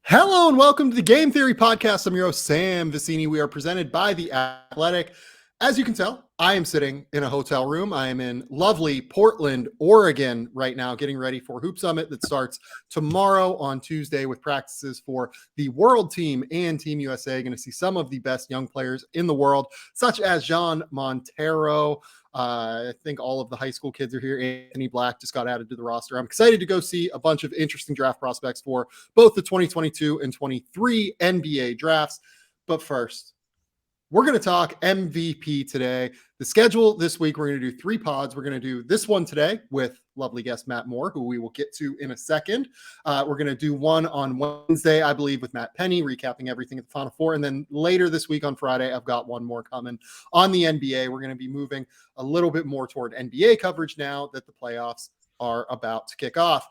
Hello and welcome to the Game Theory Podcast. I'm your host, Sam Vicini. We are presented by The Athletic. As you can tell, I am sitting in a hotel room. I am in lovely Portland, Oregon right now, getting ready for Hoop Summit that starts tomorrow on Tuesday with practices for the World Team and Team USA. Going to see some of the best young players in the world, such as Jean Montero. I think all of the high school kids are here. Anthony Black just got added to the roster. I'm excited to go see a bunch of interesting draft prospects for both the 2022 and 23 NBA drafts. But first, we're going to talk MVP today. The schedule this week, we're going to do 3 pods. We're going to do this one today with lovely guest Matt Moore, who we will get to in a second. We're going to do one on Wednesday, I believe, with Matt Penny, recapping everything at the Final Four. And then later this week on Friday, I've got one more coming on the NBA. We're going to be moving a little bit more toward NBA coverage now that the playoffs are about to kick off.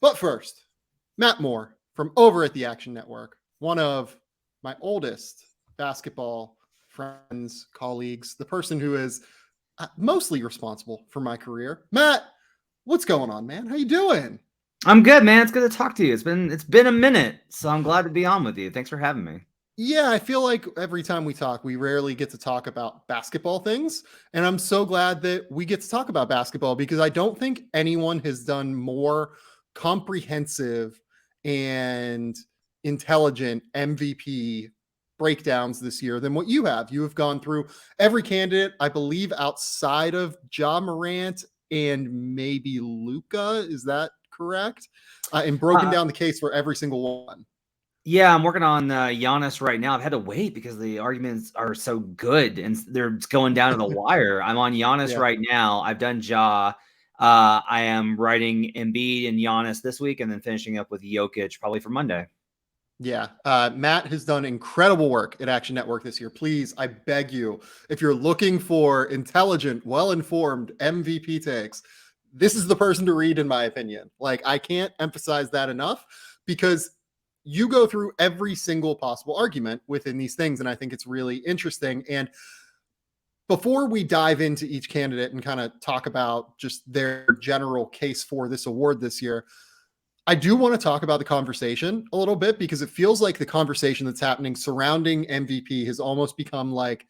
But first, Matt Moore from over at the Action Network, one of my oldest basketball friends, colleagues, the person who is mostly responsible for my career. Matt, what's going on, man? How you doing? I'm good, man. It's good to talk to you. It's been a minute, so I'm glad to be on with you. Thanks for having me. Yeah, I feel like every time we talk, we rarely get to talk about basketball things. And I'm so glad that we get to talk about basketball because I don't think anyone has done more comprehensive and intelligent MVP breakdowns this year than what you have. You have gone through every candidate, I believe, outside of Ja Morant and maybe Luka. Is that correct? And broken down the case for every single one. Yeah, I'm working on Giannis right now. I've had to wait because the arguments are so good and they're going down to the wire. I'm on Giannis right now. I've done Ja. I am writing Embiid and Giannis this week and then finishing up with Jokic probably for Monday. Yeah. Matt has done incredible work at Action Network this year. Please, I beg you, if you're looking for intelligent, well-informed MVP takes, this is the person to read, in my opinion. Like, I can't emphasize that enough because you go through every single possible argument within these things. And I think it's really interesting. And before we dive into each candidate and kind of talk about just their general case for this award this year, I do want to talk about the conversation a little bit because it feels like the conversation that's happening surrounding MVP has almost become like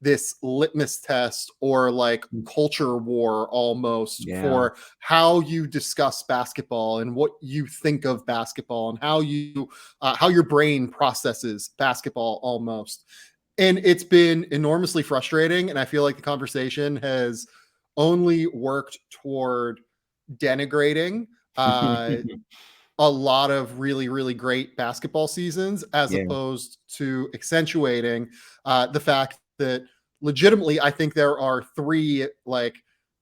this litmus test or like culture war almost for how you discuss basketball and what you think of basketball and how your brain processes basketball almost. And it's been enormously frustrating. And I feel like the conversation has only worked toward denigrating a lot of really, really great basketball seasons as opposed to accentuating the fact that legitimately, I think there are 3 like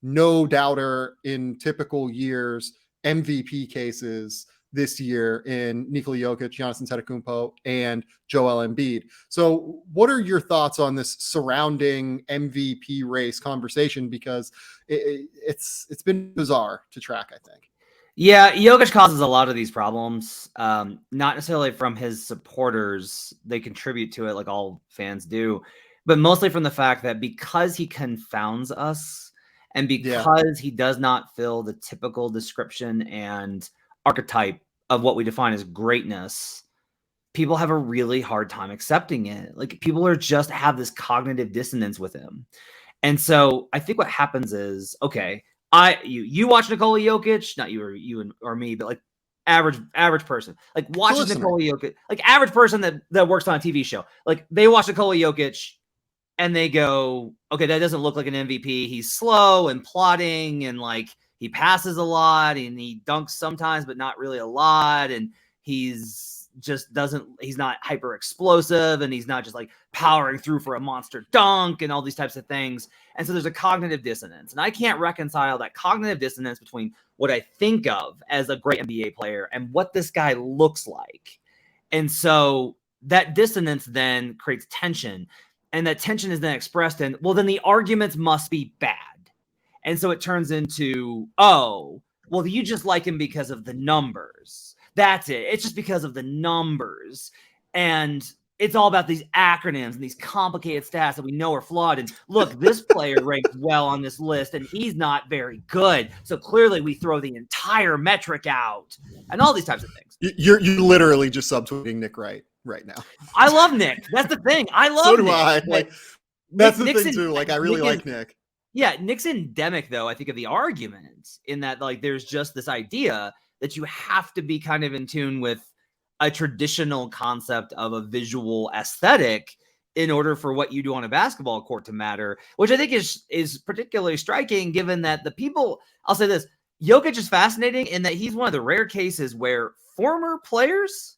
no doubter in typical years MVP cases this year in Nikola Jokic, Giannis Antetokounmpo, and Joel Embiid. So what are your thoughts on this surrounding MVP race conversation? Because it's been bizarre to track, I think. Yeah, Jokic causes a lot of these problems, not necessarily from his supporters. They contribute to it like all fans do, but mostly from the fact that because he confounds us and because he does not fill the typical description and archetype of what we define as greatness, people have a really hard time accepting it. Like people are just have this cognitive dissonance with him. And so I think what happens is, okay, you watch Nikola Jokic, not you or me, but like average person, like watches Nikola Jokic, like average person that works on a TV show, like they watch Nikola Jokic and they go, okay, that doesn't look like an MVP. He's slow and plotting and like he passes a lot and he dunks sometimes, but not really a lot. And he's not hyper explosive and he's not just like powering through for a monster dunk and all these types of things. And so there's a cognitive dissonance. And I can't reconcile that cognitive dissonance between what I think of as a great NBA player and what this guy looks like. And so that dissonance then creates tension. And that tension is then expressed in, well, then the arguments must be bad. And so it turns into, oh, well, you just like him because of the numbers. That's it. It's just because of the numbers. And it's all about these acronyms and these complicated stats that we know are flawed. And look, this player ranks well on this list and he's not very good. So clearly we throw the entire metric out and all these types of things. You're literally just subtweeting Nick right now. I love Nick. That's the thing. I love So do Nick. I. Like, that's the Nick's thing too. Like, I really like Nick. Yeah, Nick's endemic, though, I think, of the argument in that, like, there's just this idea that you have to be kind of in tune with a traditional concept of a visual aesthetic in order for what you do on a basketball court to matter, which I think is particularly striking given that the people, I'll say this, Jokic is fascinating in that he's one of the rare cases where former players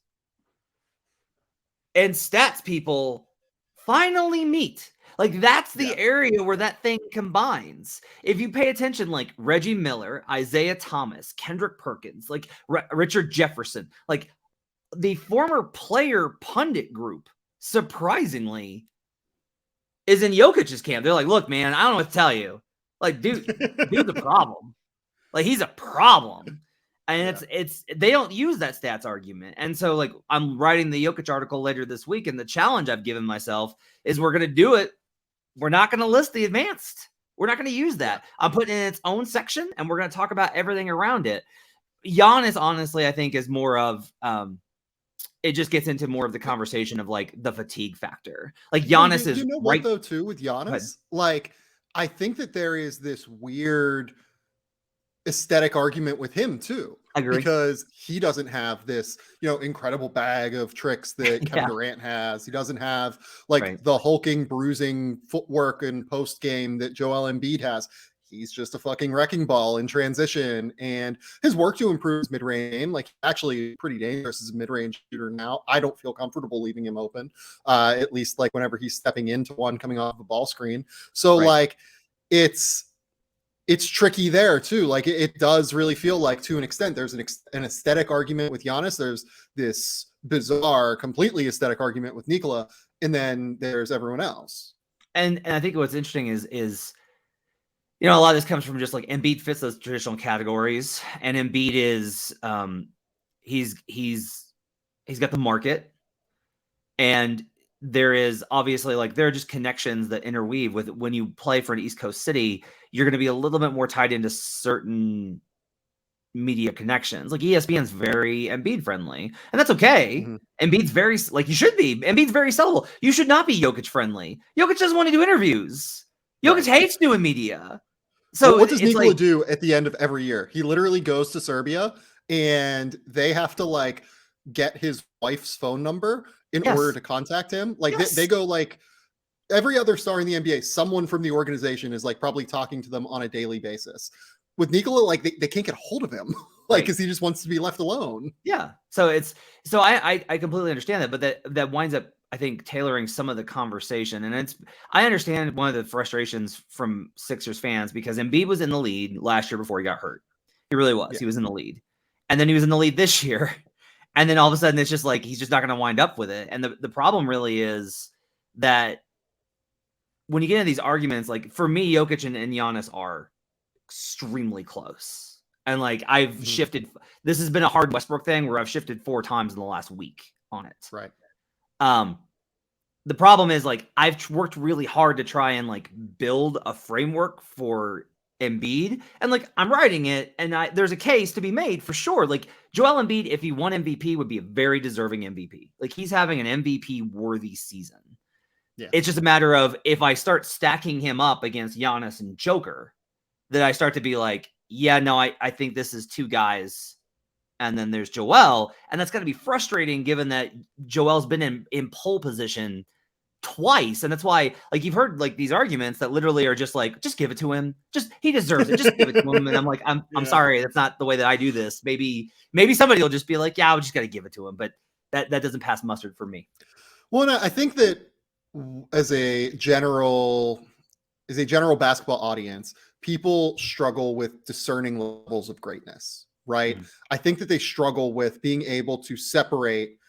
and stats people finally meet. Like, that's the area where that thing combines. If you pay attention, like Reggie Miller, Isaiah Thomas, Kendrick Perkins, like Richard Jefferson, like the former player pundit group, surprisingly, is in Jokic's camp. They're like, look, man, I don't know what to tell you. Like, dude's a problem. Like, he's a problem. And it's they don't use that stats argument. And so, like, I'm writing the Jokic article later this week, and the challenge I've given myself is we're going to do it. We're not going to list the advanced. We're not going to use that. I'm putting it in its own section, and we're going to talk about everything around it. Giannis, honestly, I think is more of it just gets into more of the conversation of like the fatigue factor. Like Giannis is you know what though too with Giannis? Like, I think that there is this weird aesthetic argument with him too. I agree. Because he doesn't have this, incredible bag of tricks that Kevin Durant has. He doesn't have like the hulking, bruising footwork and post game that Joel Embiid has. He's just a fucking wrecking ball in transition, and his work to improve his mid-range game, like actually pretty dangerous as a mid-range shooter now. I don't feel comfortable leaving him open, at least like whenever he's stepping into one coming off a ball screen. So like it's tricky there too. Like it does really feel like to an extent there's an aesthetic argument with Giannis. There's this bizarre, completely aesthetic argument with Nikola, and then there's everyone else. And I think what's interesting is a lot of this comes from just like Embiid fits those traditional categories, and Embiid is he's got the market, and there is obviously like there are just connections that interweave with when you play for an East Coast city. You're going to be a little bit more tied into certain media connections. Like ESPN's very Embiid friendly, and that's okay. Embiid's very like you should be. Embiid's very sellable. You should not be Jokic friendly. Jokic doesn't want to do interviews. Jokic hates doing media. So what does Nikola do at the end of every year? He literally goes to Serbia, and they have to like get his wife's phone number in order to contact him. Like they go like every other star in the NBA, someone from the organization is like probably talking to them on a daily basis. With Nikola, like they can't get a hold of him, like because he just wants to be left alone. Yeah. So I completely understand that, but that winds up, I think, tailoring some of the conversation. And I understand one of the frustrations from Sixers fans because Embiid was in the lead last year before he got hurt. He really was. He was in the lead. And then he was in the lead this year. And then all of a sudden it's just like he's just not going to wind up with it. And the problem really is that when you get into these arguments, like for me, Jokic and Giannis are extremely close. And like I've shifted. This has been a hard Westbrook thing where I've shifted 4 times in the last week on it. Right. The problem is like I've worked really hard to try and like build a framework for Embiid, and like I'm writing it, and there's a case to be made for sure. Like Joel Embiid, if he won MVP, would be a very deserving MVP. Like he's having an MVP worthy season. Yeah. It's just a matter of if I start stacking him up against Giannis and Joker, that I start to be like, yeah, no, I think this is 2 guys. And then there's Joel. And that's going to be frustrating given that Joel's been in pole position twice. And that's why, like, you've heard like these arguments that literally are just like, just give it to him. He deserves it. Just give it to him. And I'm like, I'm sorry. That's not the way that I do this. Maybe somebody will just be like, yeah, we just got to give it to him. But that doesn't pass mustard for me. Well, I think that as a general basketball audience, people struggle with discerning levels of greatness, right? I think that they struggle with being able to separate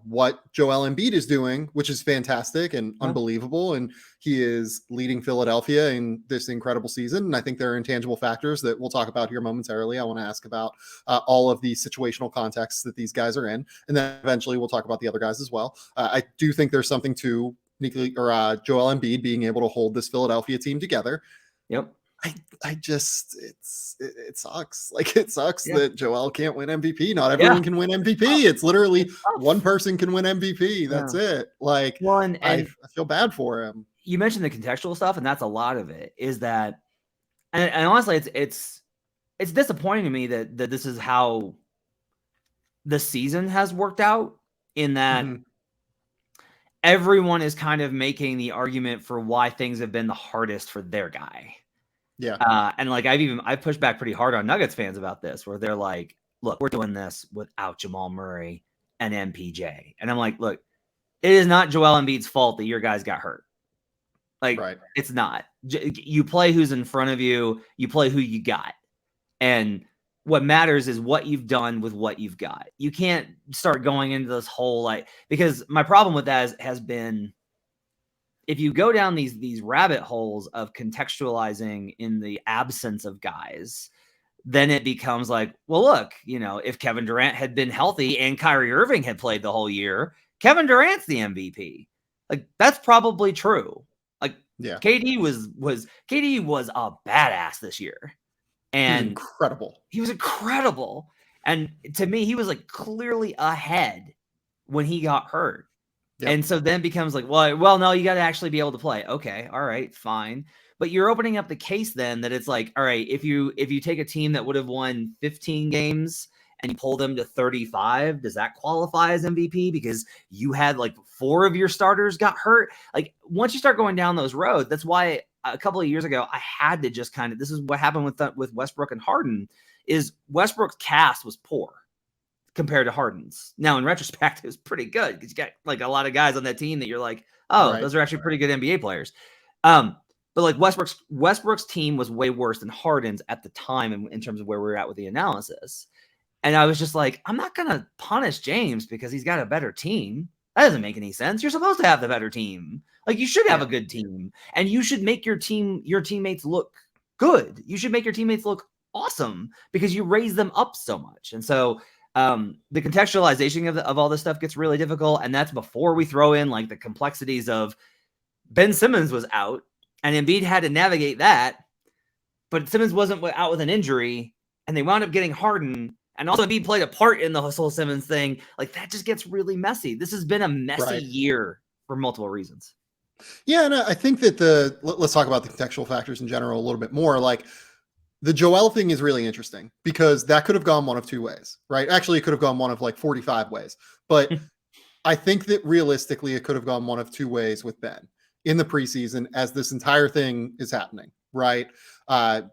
what Joel Embiid is doing, which is fantastic and unbelievable. And he is leading Philadelphia in this incredible season. And I think there are intangible factors that we'll talk about here momentarily. I want to ask about all of the situational contexts that these guys are in. And then eventually we'll talk about the other guys as well. I do think there's something to Nikola or Joel Embiid being able to hold this Philadelphia team together. Yep. I just it sucks. Like it sucks that Joel can't win MVP. Not everyone can win MVP. It's literally one person can win MVP. That's it. Like I feel bad for him. You mentioned the contextual stuff, and that's a lot of it. Is that and honestly, it's disappointing to me that this is how the season has worked out. In that everyone is kind of making the argument for why things have been the hardest for their guy. Yeah. And like I've pushed back pretty hard on Nuggets fans about this, where they're like, look, we're doing this without Jamal Murray and MPJ. And I'm like, look, it is not Joel Embiid's fault that your guys got hurt. Like, It's not. You play who's in front of you. You play who you got. And what matters is what you've done with what you've got. You can't start going into this whole because my problem with that has been, if you go down these rabbit holes of contextualizing in the absence of guys, then it becomes like, well, look, if Kevin Durant had been healthy and Kyrie Irving had played the whole year, Kevin Durant's the MVP. Like, that's probably true. Like, KD was a badass this year. And he was incredible. And to me, he was like clearly ahead when he got hurt. Yep. And so then becomes like, well, no, you got to actually be able to play. Okay. All right, fine. But you're opening up the case then that it's like, all right, if you take a team that would have won 15 games and you pull them to 35, does that qualify as MVP? Because you had like 4 of your starters got hurt. Like, once you start going down those roads, that's why a couple of years ago, I had to just this is what happened with Westbrook and Harden, is Westbrook's cast was poor compared to Harden's. Now, in retrospect, it was pretty good because you got like a lot of guys on that team that you're like, those are actually pretty good NBA players. But like Westbrook's team was way worse than Harden's at the time in terms of where we were at with the analysis. And I was just like, I'm not going to punish James because he's got a better team. That doesn't make any sense. You're supposed to have the better team. Like, you should have a good team, and you should make your teammates look good. You should make your teammates look awesome because you raise them up so much. And so the contextualization of all this stuff gets really difficult. And that's before we throw in like the complexities of Ben Simmons was out and Embiid had to navigate that, but Simmons wasn't out with an injury and they wound up getting Harden. And also Embiid played a part in the whole Simmons thing. Like, that just gets really messy. This has been a messy year for multiple reasons. Yeah. And I think that let's talk about the contextual factors in general a little bit more. Like, the Joel thing is really interesting because that could have gone one of 2 ways, right? Actually, it could have gone one of like 45 ways. But I think that realistically, it could have gone one of 2 ways with Ben in the preseason as this entire thing is happening, right?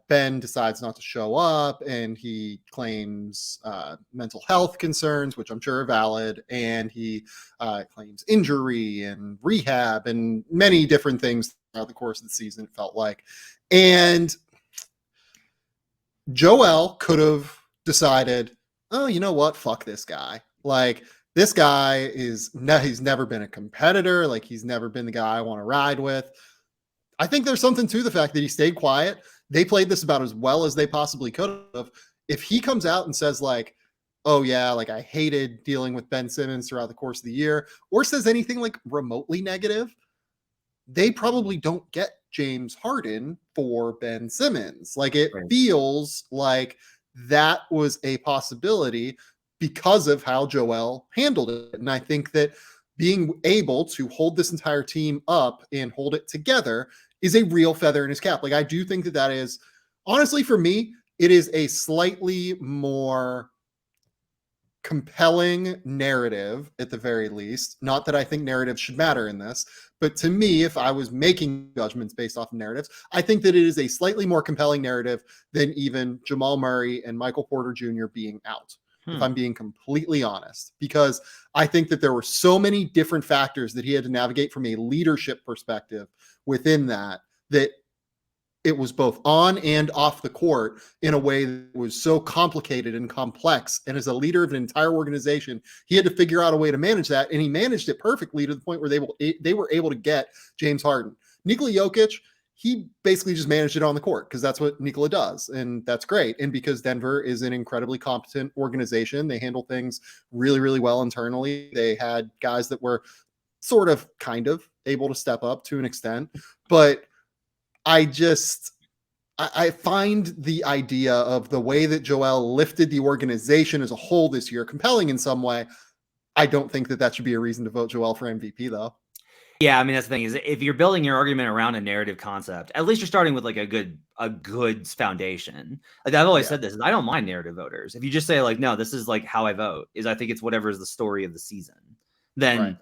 Ben decides not to show up and he claims mental health concerns, which I'm sure are valid. And he claims injury and rehab and many different things throughout the course of the season, it felt like. And Joel could have decided, oh, you know what? Fuck this guy. Like, this guy he's never been a competitor. Like, he's never been the guy I want to ride with. I think there's something to the fact that he stayed quiet. They played this about as well as they possibly could have. If he comes out and says like, oh yeah, like I hated dealing with Ben Simmons throughout the course of the year, or says anything like remotely negative, they probably don't get James Harden for Ben Simmons. Like, it feels like that was a possibility because of how Joel handled it. And I think that being able to hold this entire team up and hold it together is a real feather in his cap. Like, I do think that is, honestly, for me, it is a slightly more compelling narrative at the very least. Not that I think narratives should matter in this, but to me, if I was making judgments based off of narratives, I think that it is a slightly more compelling narrative than even Jamal Murray and Michael Porter Jr. being out, if I'm being completely honest, because I think that there were so many different factors that he had to navigate from a leadership perspective within that it was both on and off the court in a way that was so complicated and complex. And as a leader of an entire organization, he had to figure out a way to manage that. And he managed it perfectly to the point where they were able to get James Harden. Nikola Jokic, he basically just managed it on the court because that's what Nikola does. And that's great. And because Denver is an incredibly competent organization, they handle things really, really well internally. They had guys that were sort of kind of able to step up to an extent. But I find the idea of the way that Joel lifted the organization as a whole this year compelling in some way. I don't think that should be a reason to vote Joel for MVP, though. Yeah, I mean, that's the thing is if you're building your argument around a narrative concept, at least you're starting with like a good foundation. Like I've always said this, is I don't mind narrative voters. If you just say like, no, this is like how I vote, is I think it's whatever is the story of the season, then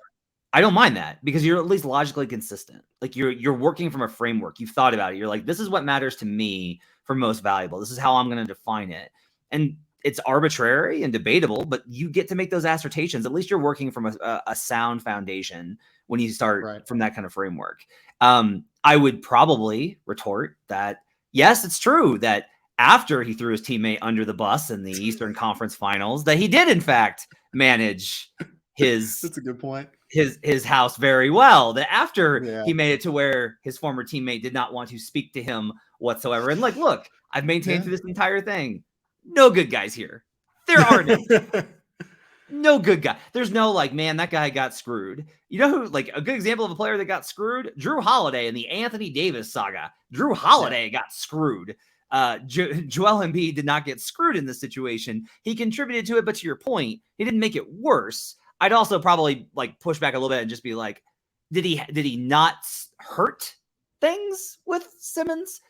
I don't mind that because you're at least logically consistent. Like you're working from a framework. You've thought about it. You're like, this is what matters to me for most valuable. This is how I'm going to define it. And it's arbitrary and debatable, but you get to make those assertions. At least you're working from a sound foundation when you start from that kind of framework. I would probably retort that, yes, it's true that after he threw his teammate under the bus in the Eastern Conference Finals, that he did in fact manage his that's a good point. His house very well. That after he made it to where his former teammate did not want to speak to him whatsoever. And like, look, I've maintained through this entire thing, no good guys here. There are no good guy. There's no like, man, that guy got screwed. You know who, like a good example of a player that got screwed? Drew Holiday in the Anthony Davis saga. Drew Holiday got screwed. Joel Embiid did not get screwed in this situation. He contributed to it, but to your point, he didn't make it worse. I'd also probably like push back a little bit and just be like, did he not hurt things with Simmons?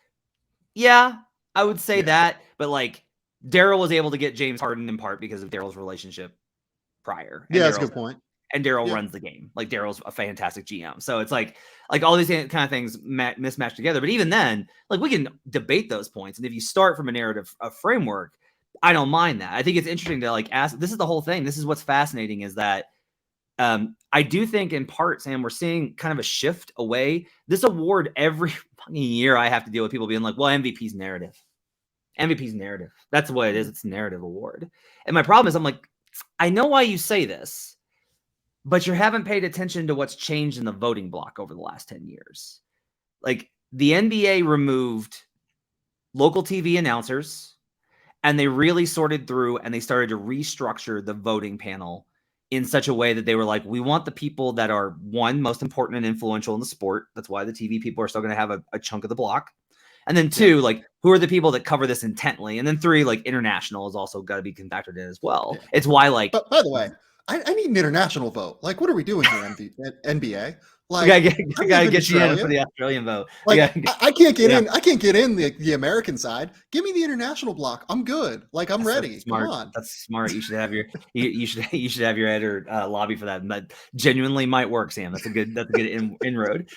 Yeah, I would say that. But like Daryl was able to get James Harden in part because of Daryl's relationship prior. And that's a good point. And Daryl runs the game. Like Daryl's a fantastic GM. So it's like all these kind of things mismatched together. But even then, like we can debate those points. And if you start from a narrative, a framework, I don't mind that. I think it's interesting to like ask, this is the whole thing. This is what's fascinating is that I do think in part, Sam, we're seeing kind of a shift away. This award every fucking year I have to deal with people being like, well, MVP's narrative. MVP's narrative. That's what it is. It's a narrative award. And my problem is I'm like, I know why you say this, but you haven't paid attention to what's changed in the voting block over the last 10 years. Like the NBA removed local TV announcers and they really sorted through and they started to restructure the voting panel in such a way that they were like, we want the people that are one, most important and influential in the sport. That's why the TV people are still going to have a chunk of the block. And then two, like, who are the people that cover this intently? And then three, like, international has also got to be factored in as well. Yeah. It's why, like, but by the way, I need an international vote. Like, what are we doing here, NBA? Like, I gotta get you in for the Australian vote. Like, I can't get in. I can't get in the American side. Give me the international block. I'm good. Like, I'm ready. Smart. Come on. That's smart. You should have your you should have your editor lobby for that. And that genuinely might work, Sam. That's a good inroad.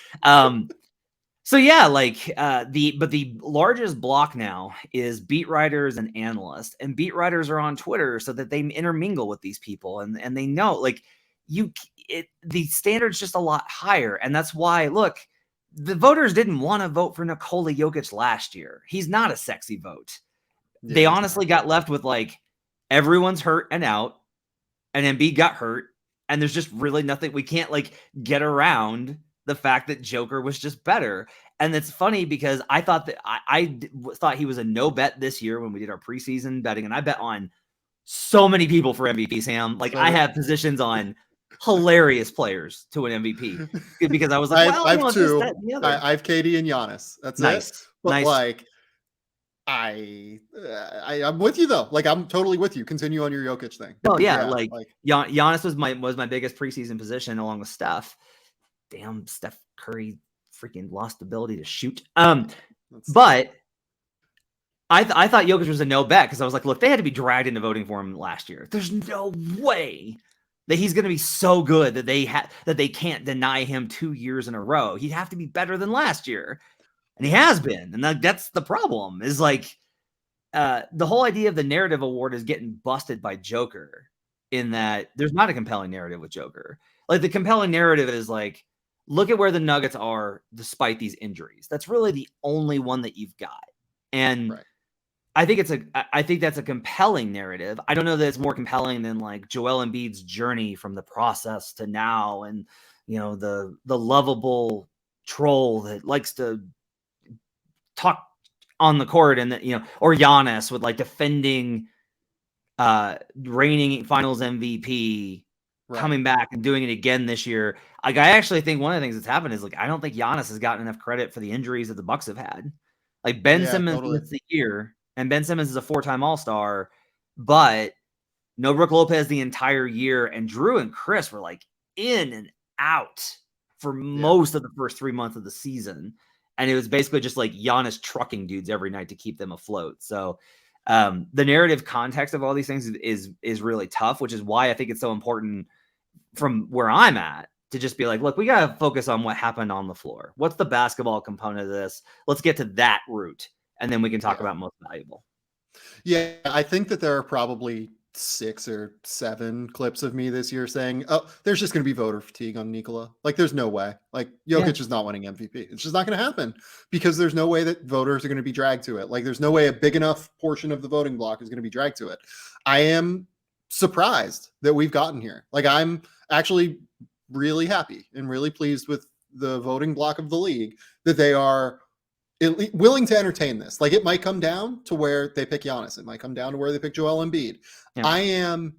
So yeah, like the largest block now is beat writers and analysts, and beat writers are on Twitter so that they intermingle with these people and they know like the standard's just a lot higher. And that's why, look, the voters didn't want to vote for Nikola Jokic last year. He's not a sexy vote. Yeah, they honestly got left with like everyone's hurt and out, and Embiid got hurt, and there's just really nothing. We can't like get around the fact that Joker was just better. And it's funny because I thought that I thought he was a no bet this year when we did our preseason betting, and I bet on so many people for MVP, Sam. Like I have positions on hilarious players to an MVP because I was like, I have two. I have KD and Giannis. That's nice. It. But like, I'm with you though. Like I'm totally with you. Continue on your Jokic thing. Oh yeah, like Giannis was my biggest preseason position along with Steph. Damn, Steph Curry freaking lost the ability to shoot. But I thought Jokic was a no bet because I was like, look, they had to be dragged into voting for him last year. There's no way that he's going to be so good that they can't deny him 2 years in a row. He'd have to be better than last year, and he has been. And that's the problem. Is like the whole idea of the narrative award is getting busted by Joker in that there's not a compelling narrative with Joker. Like the compelling narrative is like, look at where the Nuggets are despite these injuries. That's really the only one that you've got. And Right. I think that's a compelling narrative. I don't know that it's more compelling than like Joel Embiid's journey from the process to now, and the lovable troll that likes to talk on the court, and or Giannis with like defending reigning finals MVP, Right. coming back and doing it again this year. Like, I actually think one of the things that's happened is, like, I don't think Giannis has gotten enough credit for the injuries that the Bucks have had. Like, Ben Yeah, Simmons totally. missed the year, and Ben Simmons is a 4-time All-Star, but no Brook Lopez the entire year, and Drew and Chris were like in and out for most of the first 3 months of the season. And it was basically just like Giannis trucking dudes every night to keep them afloat. So the narrative context of all these things is really tough, which is why I think it's so important from where I'm at to just be like, look, we got to focus on what happened on the floor. What's the basketball component of this? Let's get to that root, and then we can talk about most valuable. Yeah, I think that there are probably 6 or 7 clips of me this year saying, "Oh, there's just going to be voter fatigue on Nikola. Like, there's no way. Like, Jokic is not winning MVP. It's just not going to happen because there's no way that voters are going to be dragged to it. Like, there's no way a big enough portion of the voting block is going to be dragged to it." I am surprised that we've gotten here. Like, I'm actually really happy and really pleased with the voting block of the league that they are willing to entertain this. Like, it might come down to where they pick Giannis. It might come down to where they pick Joel Embiid. Yeah. I am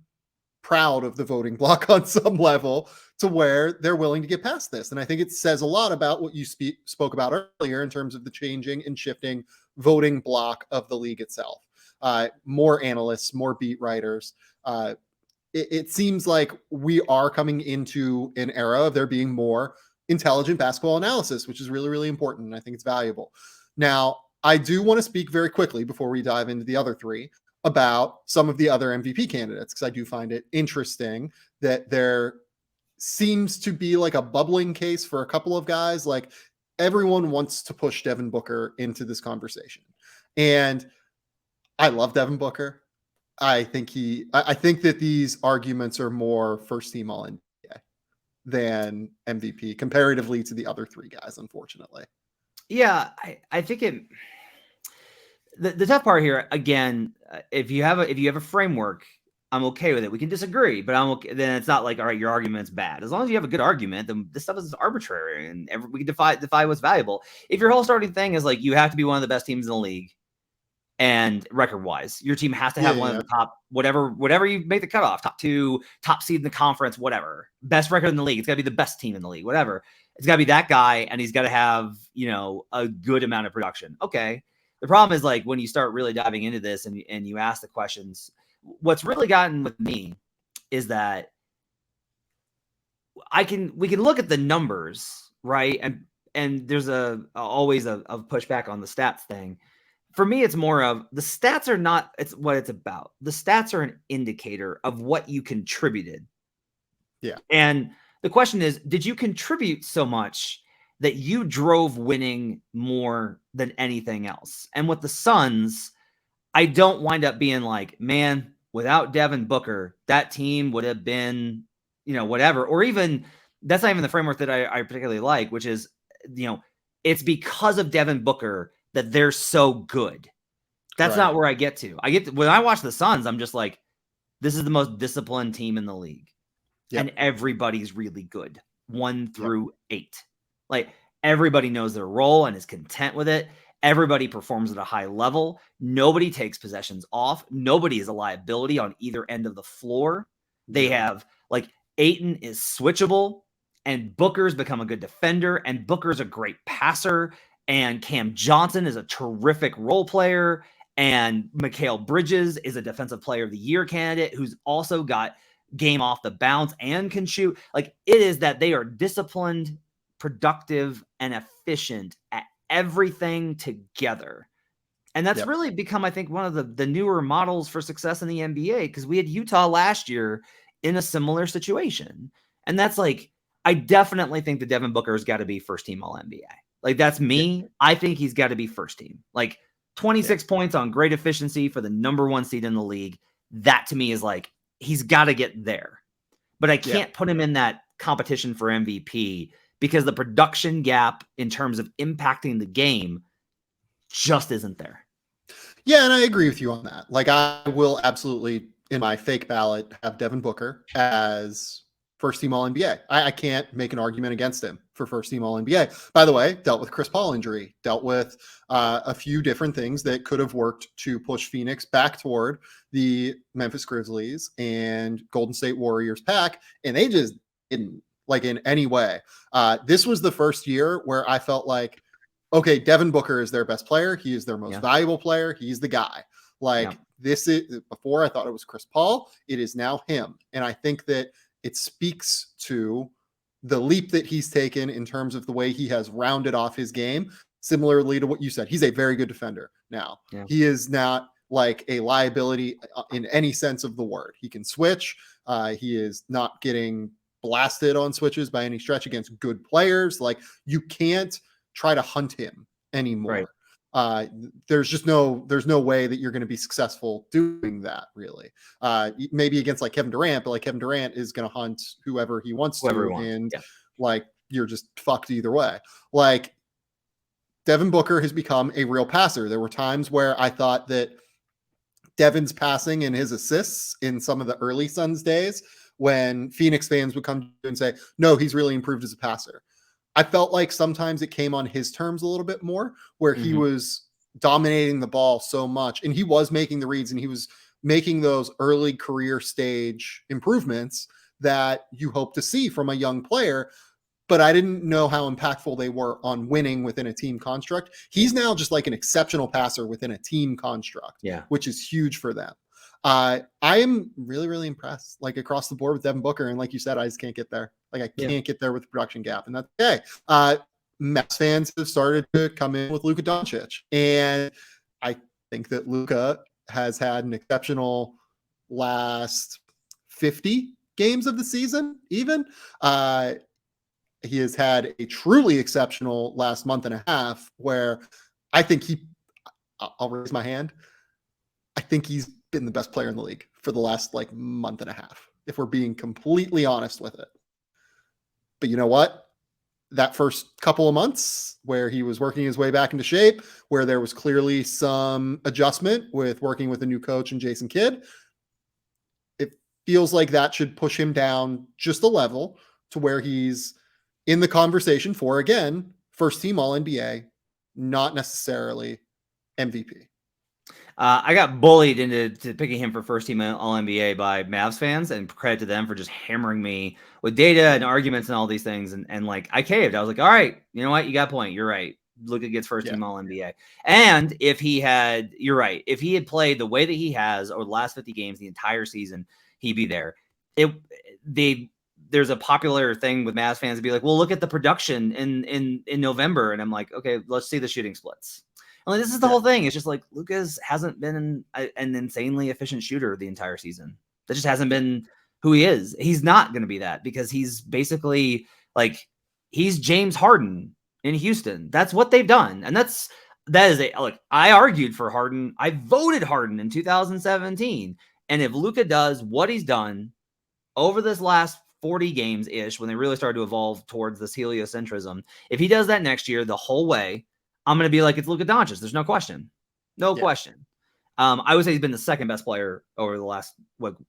proud of the voting block on some level to where they're willing to get past this. And I think it says a lot about what you spoke about earlier in terms of the changing and shifting voting block of the league itself. More analysts, more beat writers. It seems like we are coming into an era of there being more intelligent basketball analysis, which is really, really important. And I think it's valuable. Now, I do want to speak very quickly before we dive into the other 3 about some of the other MVP candidates, because I do find it interesting that there seems to be like a bubbling case for a couple of guys. Like, everyone wants to push Devin Booker into this conversation. And I love Devin Booker. I think that these arguments are more first team all NBA than MVP comparatively to the other 3 guys, unfortunately. Yeah, I think the tough part here, again, if you have a framework, I'm okay with it. We can disagree, but I'm okay. Then it's not like, all right, your argument's bad. As long as you have a good argument, then this stuff is arbitrary, and we can defy what's valuable. If your whole starting thing is like, you have to be one of the best teams in the league, and record-wise, your team has to have one of the top, whatever you make the cutoff, top 2, top seed in the conference, whatever, best record in the league. It's got to be the best team in the league, whatever. It's got to be that guy, and he's got to have, a good amount of production. Okay. The problem is, like, when you start really diving into this and you ask the questions, what's really gotten with me is that we can look at the numbers, right? And there's always a pushback on the stats thing. For me, it's more of the stats are not it's what it's about. The stats are an indicator of what you contributed. Yeah. And the question is, did you contribute so much that you drove winning more than anything else? And with the Suns, I don't wind up being like, man, without Devin Booker, that team would have been, whatever. Or even, that's not even the framework that I particularly like, which is, it's because of Devin Booker that they're so good. That's not where I get to. When I watch the Suns, I'm just like, this is the most disciplined team in the league. Yep. And everybody's really good, 1 through 8. Like, everybody knows their role and is content with it. Everybody performs at a high level. Nobody takes possessions off. Nobody is a liability on either end of the floor. They have, like, Ayton is switchable, and Booker's become a good defender, and Booker's a great passer, and Cam Johnson is a terrific role player, and Mikal Bridges is a defensive player of the year candidate who's also got game off the bounce and can shoot. Like, it is that they are disciplined, productive, and efficient at everything together. And that's really become, I think, one of the newer models for success in the NBA, because we had Utah last year in a similar situation. And that's like, I definitely think that Devin Booker has got to be first team all NBA. Like, that's me. Yeah. I think he's got to be first team. Like, 26 points on great efficiency for the number 1 seed in the league. That to me is like, he's got to get there. But I can't put him in that competition for MVP because the production gap in terms of impacting the game just isn't there. Yeah, and I agree with you on that. Like, I will absolutely, in my fake ballot, have Devin Booker as first team All NBA. I can't make an argument against him for first team All NBA. By the way, dealt with Chris Paul injury, dealt with a few different things that could have worked to push Phoenix back toward the Memphis Grizzlies and Golden State Warriors pack, and they just didn't, like, in any way. This was the first year where I felt like, okay, Devin Booker is their best player. He is their most valuable player. He's the guy. Like, this is, before I thought it was Chris Paul. It is now him. And I think that it speaks to the leap that he's taken in terms of the way he has rounded off his game. Similarly to what you said, he's a very good defender now. Yeah. He is not like a liability in any sense of the word. He can switch. He is not getting blasted on switches by any stretch against good players. Like, you can't try to hunt him anymore. Right. There's no way that you're going to be successful doing that, really. Maybe against like Kevin Durant, but like Kevin Durant is going to hunt whoever he wants to, and like, you're just fucked either way. Like, Devin Booker has become a real passer. There were times where I thought that Devin's passing and his assists in some of the early Suns days, when Phoenix fans would come to and say, no, he's really improved as a passer. I felt like sometimes it came on his terms a little bit more, where he was dominating the ball so much, and he was making the reads, and he was making those early career stage improvements that you hope to see from a young player. But I didn't know how impactful they were on winning within a team construct. He's now just like an exceptional passer within a team construct, which is huge for them. I am really, really impressed, like, across the board with Devin Booker. And like you said, I just can't get there. Like, I can't get there with the production gap. And that's okay. Mets fans have started to come in with Luka Doncic. And I think that Luka has had an exceptional last 50 games of the season, even. He has had a truly exceptional last month and a half, where I think I'll raise my hand, I think he's been the best player in the league for the last like month and a half, if we're being completely honest with it. But you know what? That first couple of months where he was working his way back into shape, where there was clearly some adjustment with working with a new coach and Jason Kidd, it feels like that should push him down just a level to where he's in the conversation for, again, first team All NBA, not necessarily MVP. I got bullied into picking him for first team All NBA by Mavs fans, and credit to them for just hammering me with data and arguments and all these things. And like, I caved. I was like, all right, you know what? You got a point. You're right. Luka gets first team All NBA. And if he had, you're right, if he had played the way that he has over the last 50 games, the entire season, he'd be there. There's a popular thing with Mavs fans to be like, well, look at the production in November. And I'm like, okay, let's see the shooting splits. Like, this is the whole thing. It's just like, Luka's hasn't been an insanely efficient shooter the entire season. That just hasn't been who he is. He's not going to be that, because he's basically like, he's James Harden in Houston. That's what they've done. And I argued for Harden. I voted Harden in 2017. And if Luka does what he's done over this last 40 games ish, when they really started to evolve towards this heliocentrism, if he does that next year the whole way, I'm going to be like, it's Luka Doncic. There's no question. No question. I would say he's been the second best player over the last,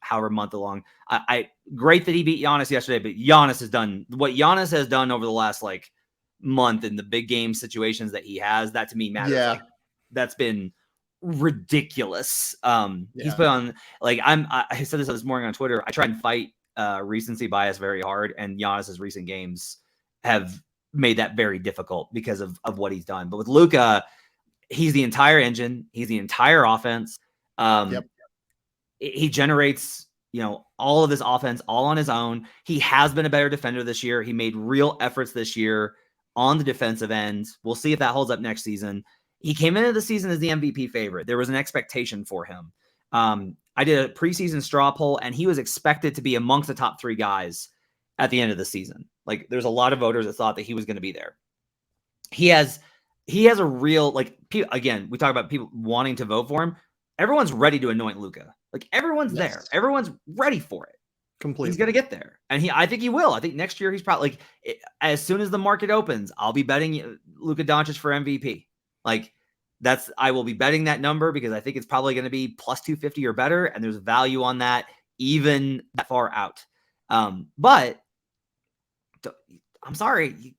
however month along. Great that he beat Giannis yesterday, but Giannis has done what Giannis has done over the last like month in the big game situations that he has. That to me matters. Like, that's been ridiculous. He's put on, like, I said this morning on Twitter. I try and fight recency bias very hard, and Giannis's recent games have made that very difficult because of what he's done. But with Luka, he's the entire engine. He's the entire offense. He generates, all of this offense all on his own. He has been a better defender this year. He made real efforts this year on the defensive end. We'll see if that holds up next season. He came into the season as the MVP favorite. There was an expectation for him. I did a preseason straw poll, and he was expected to be amongst the top 3 guys at the end of the season. Like, there's a lot of voters that thought that he was going to be there. He has a real, like, again, we talk about people wanting to vote for him. Everyone's ready to anoint Luka. Like, everyone's there. Everyone's ready for it. Completely. He's going to get there. And I think he will. I think next year he's probably as soon as the market opens, I'll be betting Luka Doncic for MVP. I will be betting that number because I think it's probably going to be plus 250 or better. And there's value on that even that far out. But I'm sorry,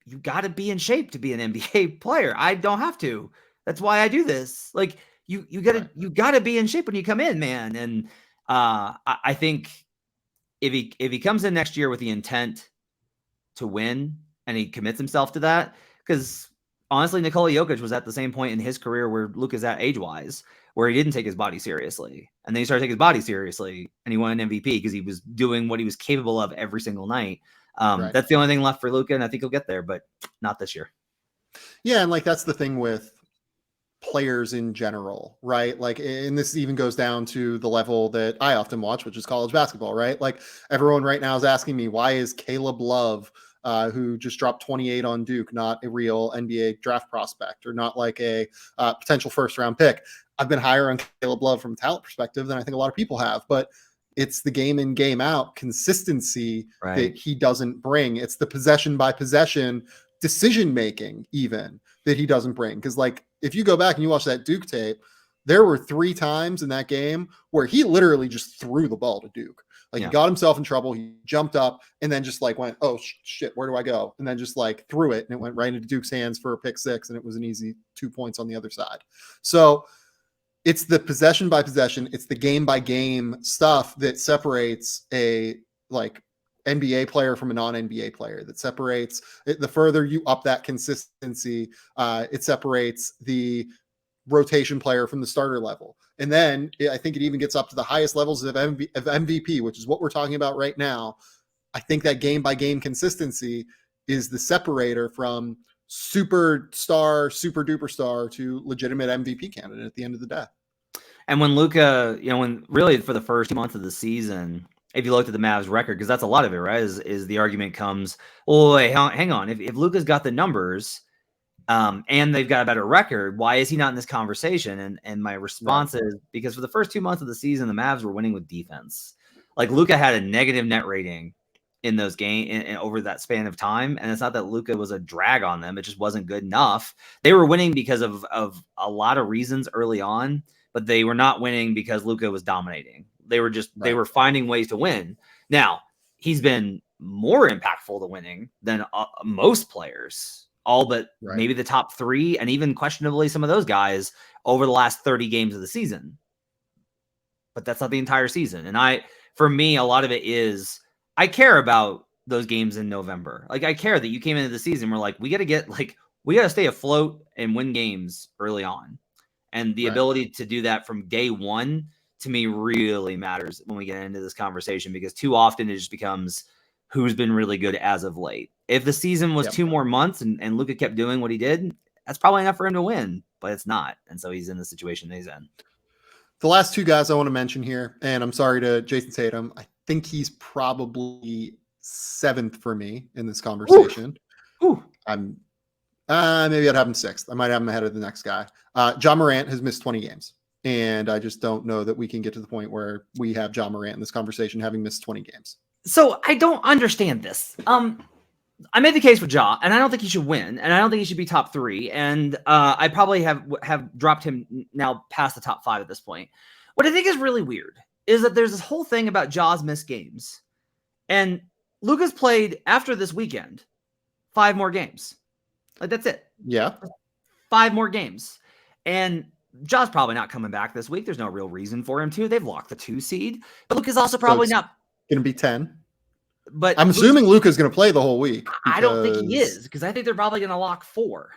you got to be in shape to be an NBA player. I don't have to. That's why I do this. You got to be in shape when you come in, man. And I think if he comes in next year with the intent to win and he commits himself to that, because honestly, Nikola Jokic was at the same point in his career where Luka's at age-wise, where he didn't take his body seriously. And then he started taking his body seriously and he won an MVP because he was doing what he was capable of every single night. That's the only thing left for Luka, and I think he'll get there, but not this year. Yeah, and that's the thing with players in general, right? And this even goes down to the level that I often watch, which is college basketball, right? Everyone right now is asking me, why is Caleb Love, who just dropped 28 on Duke, not a real NBA draft prospect or not a potential first-round pick? I've been higher on Caleb Love from a talent perspective than I think a lot of people have, but it's the game in, game out consistency that he doesn't bring. It's the possession by possession decision-making even that he doesn't bring. Because if you go back and you watch that Duke tape, there were 3 times in that game where he literally just threw the ball to Duke. He got himself in trouble. He jumped up and then just went, oh shit, where do I go? And then just threw it, and it went right into Duke's hands for a pick 6. And it was an easy 2 points on the other side. So it's the possession by possession. It's the game by game stuff that separates a NBA player from a non-NBA player, that separates it. The further you up that consistency, it separates the rotation player from the starter level. And then I think it even gets up to the highest levels of MVP, which is what we're talking about right now. I think that game by game consistency is the separator from superstar, super duper star to legitimate MVP candidate at the end of the day. And when Luka, when really for the first 2 months of the season, if you looked at the Mavs record, because that's a lot of it, right? Is the argument comes, oh, wait, hang on. If Luka's got the numbers and they've got a better record, why is he not in this conversation? And my response is because for the first 2 months of the season, the Mavs were winning with defense. Luka had a negative net rating in those games over that span of time. And it's not that Luka was a drag on them. It just wasn't good enough. They were winning because of a lot of reasons early on, but they were not winning because Luka was dominating. They were just they were finding ways to win. Now, he's been more impactful to winning than most players, all but maybe the top 3, and even questionably some of those guys over the last 30 games of the season. But that's not the entire season. And for me, a lot of it is I care about those games in November. I care that you came into the season. We're we got to we got to stay afloat and win games early on. And the ability to do that from day one, to me, really matters when we get into this conversation, because too often it just becomes who's been really good as of late. If the season was 2 more months and Luka kept doing what he did, that's probably enough for him to win, but it's not. And so he's in the situation that he's in. The last 2 guys I want to mention here, and I'm sorry to Jayson Tatum, I think he's probably 7th for me in this conversation. Ooh. I'm maybe I'd have him 6th. I might have him ahead of the next guy. Ja Morant has missed 20 games. And I just don't know that we can get to the point where we have Ja Morant in this conversation having missed 20 games. So I don't understand this. I made the case for Ja, and I don't think he should win, and I don't think he should be top 3. And I probably have dropped him now past the top 5 at this point. What I think is really weird is that there's this whole thing about Ja's missed games. And Luka's played after this weekend 5 more games. That's it. Yeah. 5 more games. And Ja's probably not coming back this week. There's no real reason for him to. They've locked the 2 seed. But Luka's also probably not going to be 10. But I'm assuming Luka's going to play the whole week. I don't think he is, because I think they're probably going to lock 4.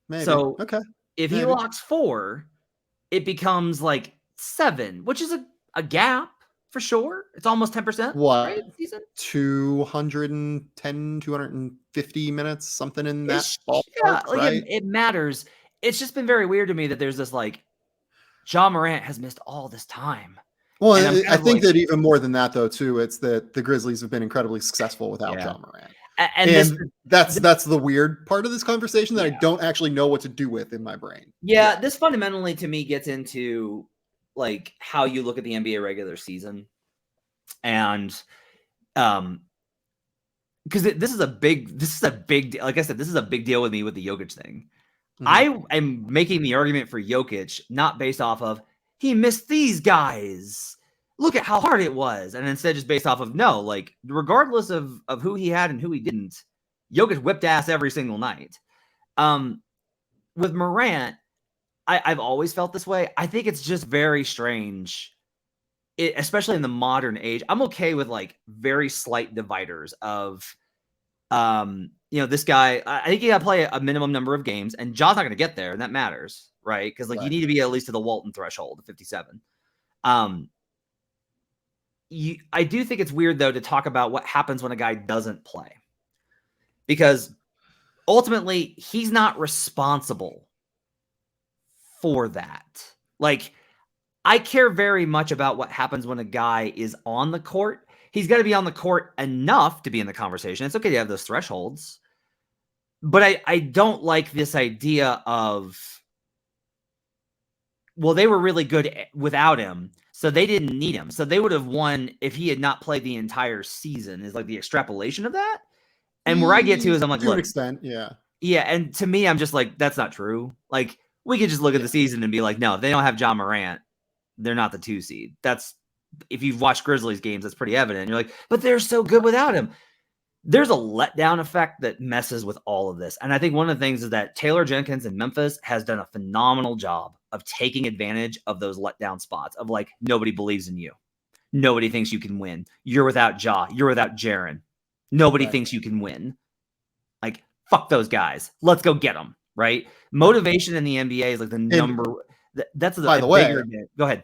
Maybe. So if Maybe. he locks 4, it becomes 7, which is a gap for sure. It's almost 10%. What? Right? Season? 210, 250 minutes, something in that ballpark, right? It matters. It's just been very weird to me that there's this Ja Morant has missed all this time. Well, I think that even more than that, though, too, it's that the Grizzlies have been incredibly successful without Ja Morant. And that's the weird part of this conversation that I don't actually know what to do with in my brain. Yeah, this fundamentally to me gets into like how you look at the NBA regular season. And because this is a big like I said, this is a big deal with me with the Jokic thing. I am making the argument for Jokic not based off of he missed these guys. Look at how hard it was. And instead just based off of no, like regardless of who he had and who he didn't, Jokic whipped ass every single night. With Morant, I've always felt this way. I think it's just very strange, especially in the modern age. I'm okay with like very slight dividers of this guy, I think you got to play a minimum number of games, and Ja's not going to get there, and that matters, right? Because you need to be at least to the Walton threshold of 57. I do think it's weird though to talk about what happens when a guy doesn't play, because ultimately he's not responsible for that. Like, I care very much about what happens when a guy is on the court. He's got to be on the court enough to be in the conversation. It's okay to have those thresholds. But I don't like this idea of, well, they were really good without him, so they didn't need him. So they would have won if he had not played the entire season, is like the extrapolation of that. And where I get to is I'm like, to an extent, yeah. Yeah, and to me, I'm just like, that's not true. Like, we could just look at the season and be like, no, if they don't have Ja Morant, they're not the 2 seed. That's, if you've watched Grizzlies games, that's pretty evident. You're like, but they're so good without him. There's a letdown effect that messes with all of this. And I think one of the things is that Taylor Jenkins in Memphis has done a phenomenal job of taking advantage of those letdown spots of like, nobody believes in you. Nobody thinks you can win. You're without Ja. You're without Jaren. Nobody thinks you can win. Like, fuck those guys. Let's go get them, right? Motivation in the NBA is like the number. That's the, by the way, go ahead.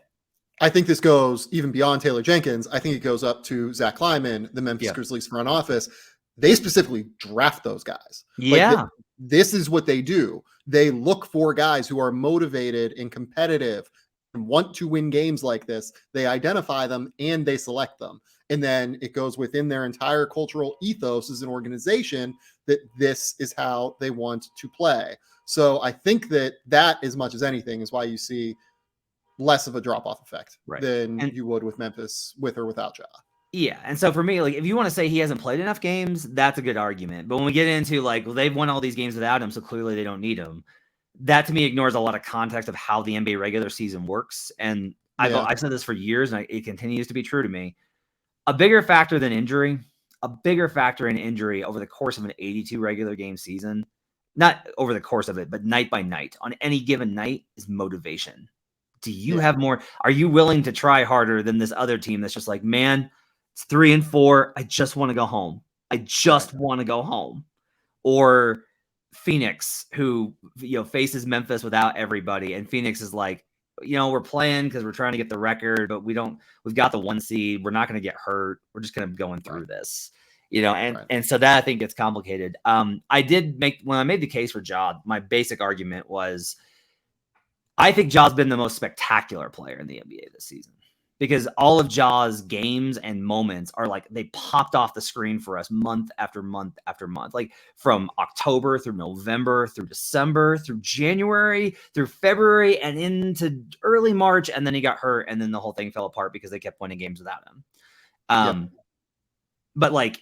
I think this goes even beyond Taylor Jenkins. I think it goes up to Zach Kleiman, the Memphis Grizzlies front office. They specifically draft those guys. Yeah. Like, this is what they do. They look for guys who are motivated and competitive and want to win games like this. They identify them and they select them. And then it goes within their entire cultural ethos as an organization that this is how they want to play. So I think that as much as anything is why you see less of a drop-off effect than you would with Memphis with or without Ja. Yeah, and so for me, like, if you want to say he hasn't played enough games, that's a good argument. But when we get into like, well, they've won all these games without him, so clearly they don't need him. That to me ignores a lot of context of how the NBA regular season works. And I've said this for years, and it continues to be true to me. A bigger factor in injury over the course of an 82 regular game season, not over the course of it, but night by night, on any given night, is motivation. Do you have more? Are you willing to try harder than this other team that's just like, man, it's 3-4. I just want to go home. I just want to go home. Or Phoenix, who faces Memphis without everybody, and Phoenix is like, we're playing because we're trying to get the record, but we've got the 1 seed. We're not going to get hurt. We're just going to be going through this, and so that I think gets complicated. When I made the case for Ja, my basic argument was, I think Ja's been the most spectacular player in the NBA this season, because all of Ja's games and moments are like, they popped off the screen for us month after month after month, like from October through November, through December, through January, through February, and into early March. And then he got hurt, and then the whole thing fell apart because they kept winning games without him. But like,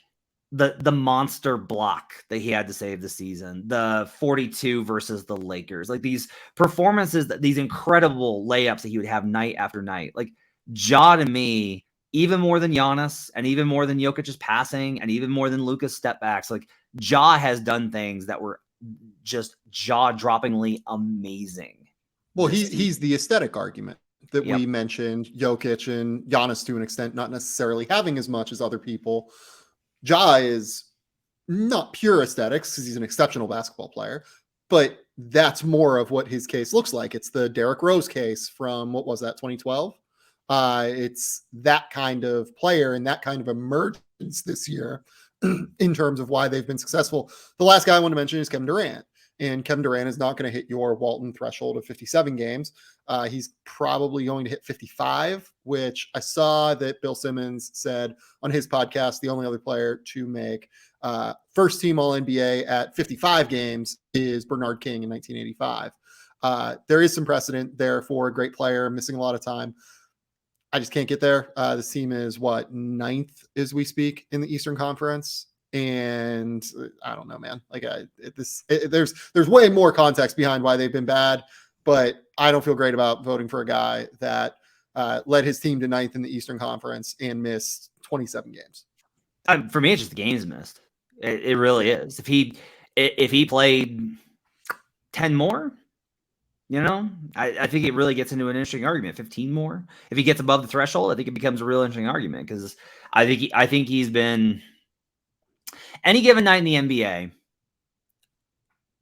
the monster block that he had to save the season, the 42 versus the Lakers, like these performances, these incredible layups that he would have night after night. Like, Ja to me, even more than Giannis, and even more than Jokic's passing, and even more than Luka's step backs, like Ja has done things that were just jaw-droppingly amazing. Well, he's the aesthetic argument that we mentioned. Jokic and Giannis to an extent, not necessarily having as much as other people. Ja is not pure aesthetics because he's an exceptional basketball player, but that's more of what his case looks like. It's the Derrick Rose case from, what was that, 2012? It's that kind of player and that kind of emergence this year in terms of why they've been successful. The last guy I want to mention is Kevin Durant. And Kevin Durant is not going to hit your Walton threshold of 57 games. He's probably going to hit 55, which I saw that Bill Simmons said on his podcast, the only other player to make first team All-NBA at 55 games is Bernard King in 1985. There is some precedent there for a great player missing a lot of time. I just can't get there. This team is what, ninth as we speak in the Eastern Conference, and I don't know, man. Like there's way more context behind why they've been bad, but I don't feel great about voting for a guy that led his team to ninth in the Eastern Conference and missed 27 games. For me, it's just the games missed. It really is. If he played 10 more, I think it really gets into an interesting argument. 15 more. If he gets above the threshold, I think it becomes a real interesting argument, because I think he's been, any given night in the NBA,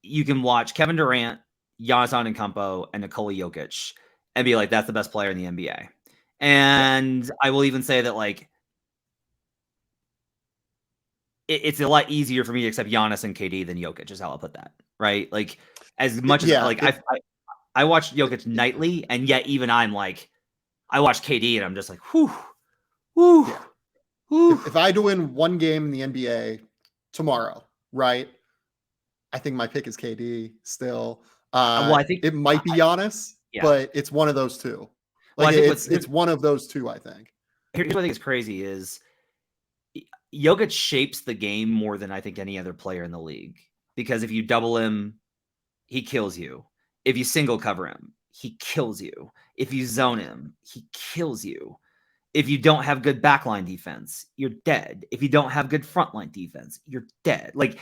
you can watch Kevin Durant, Giannis Antetokounmpo, and Nikola Jokic and be like, that's the best player in the NBA. And I will even say that, like, it's a lot easier for me to accept Giannis and KD than Jokic, is how I'll put that. Right? Like, as much as I watch Jokic nightly, and yet even I'm like, I watch KD and I'm just like, whew. Yeah. If I had to win one game in the NBA tomorrow, right? I think my pick is KD still. Well, I think it might be Giannis, but it's one of those two. Like, well, it's one of those two, I think. Here's what I think is crazy is Jokic shapes the game more than I think any other player in the league. Because if you double him, he kills you. If you single cover him, he kills you. If you zone him, he kills you. If you don't have good backline defense, you're dead. If you don't have good frontline defense, you're dead. Like,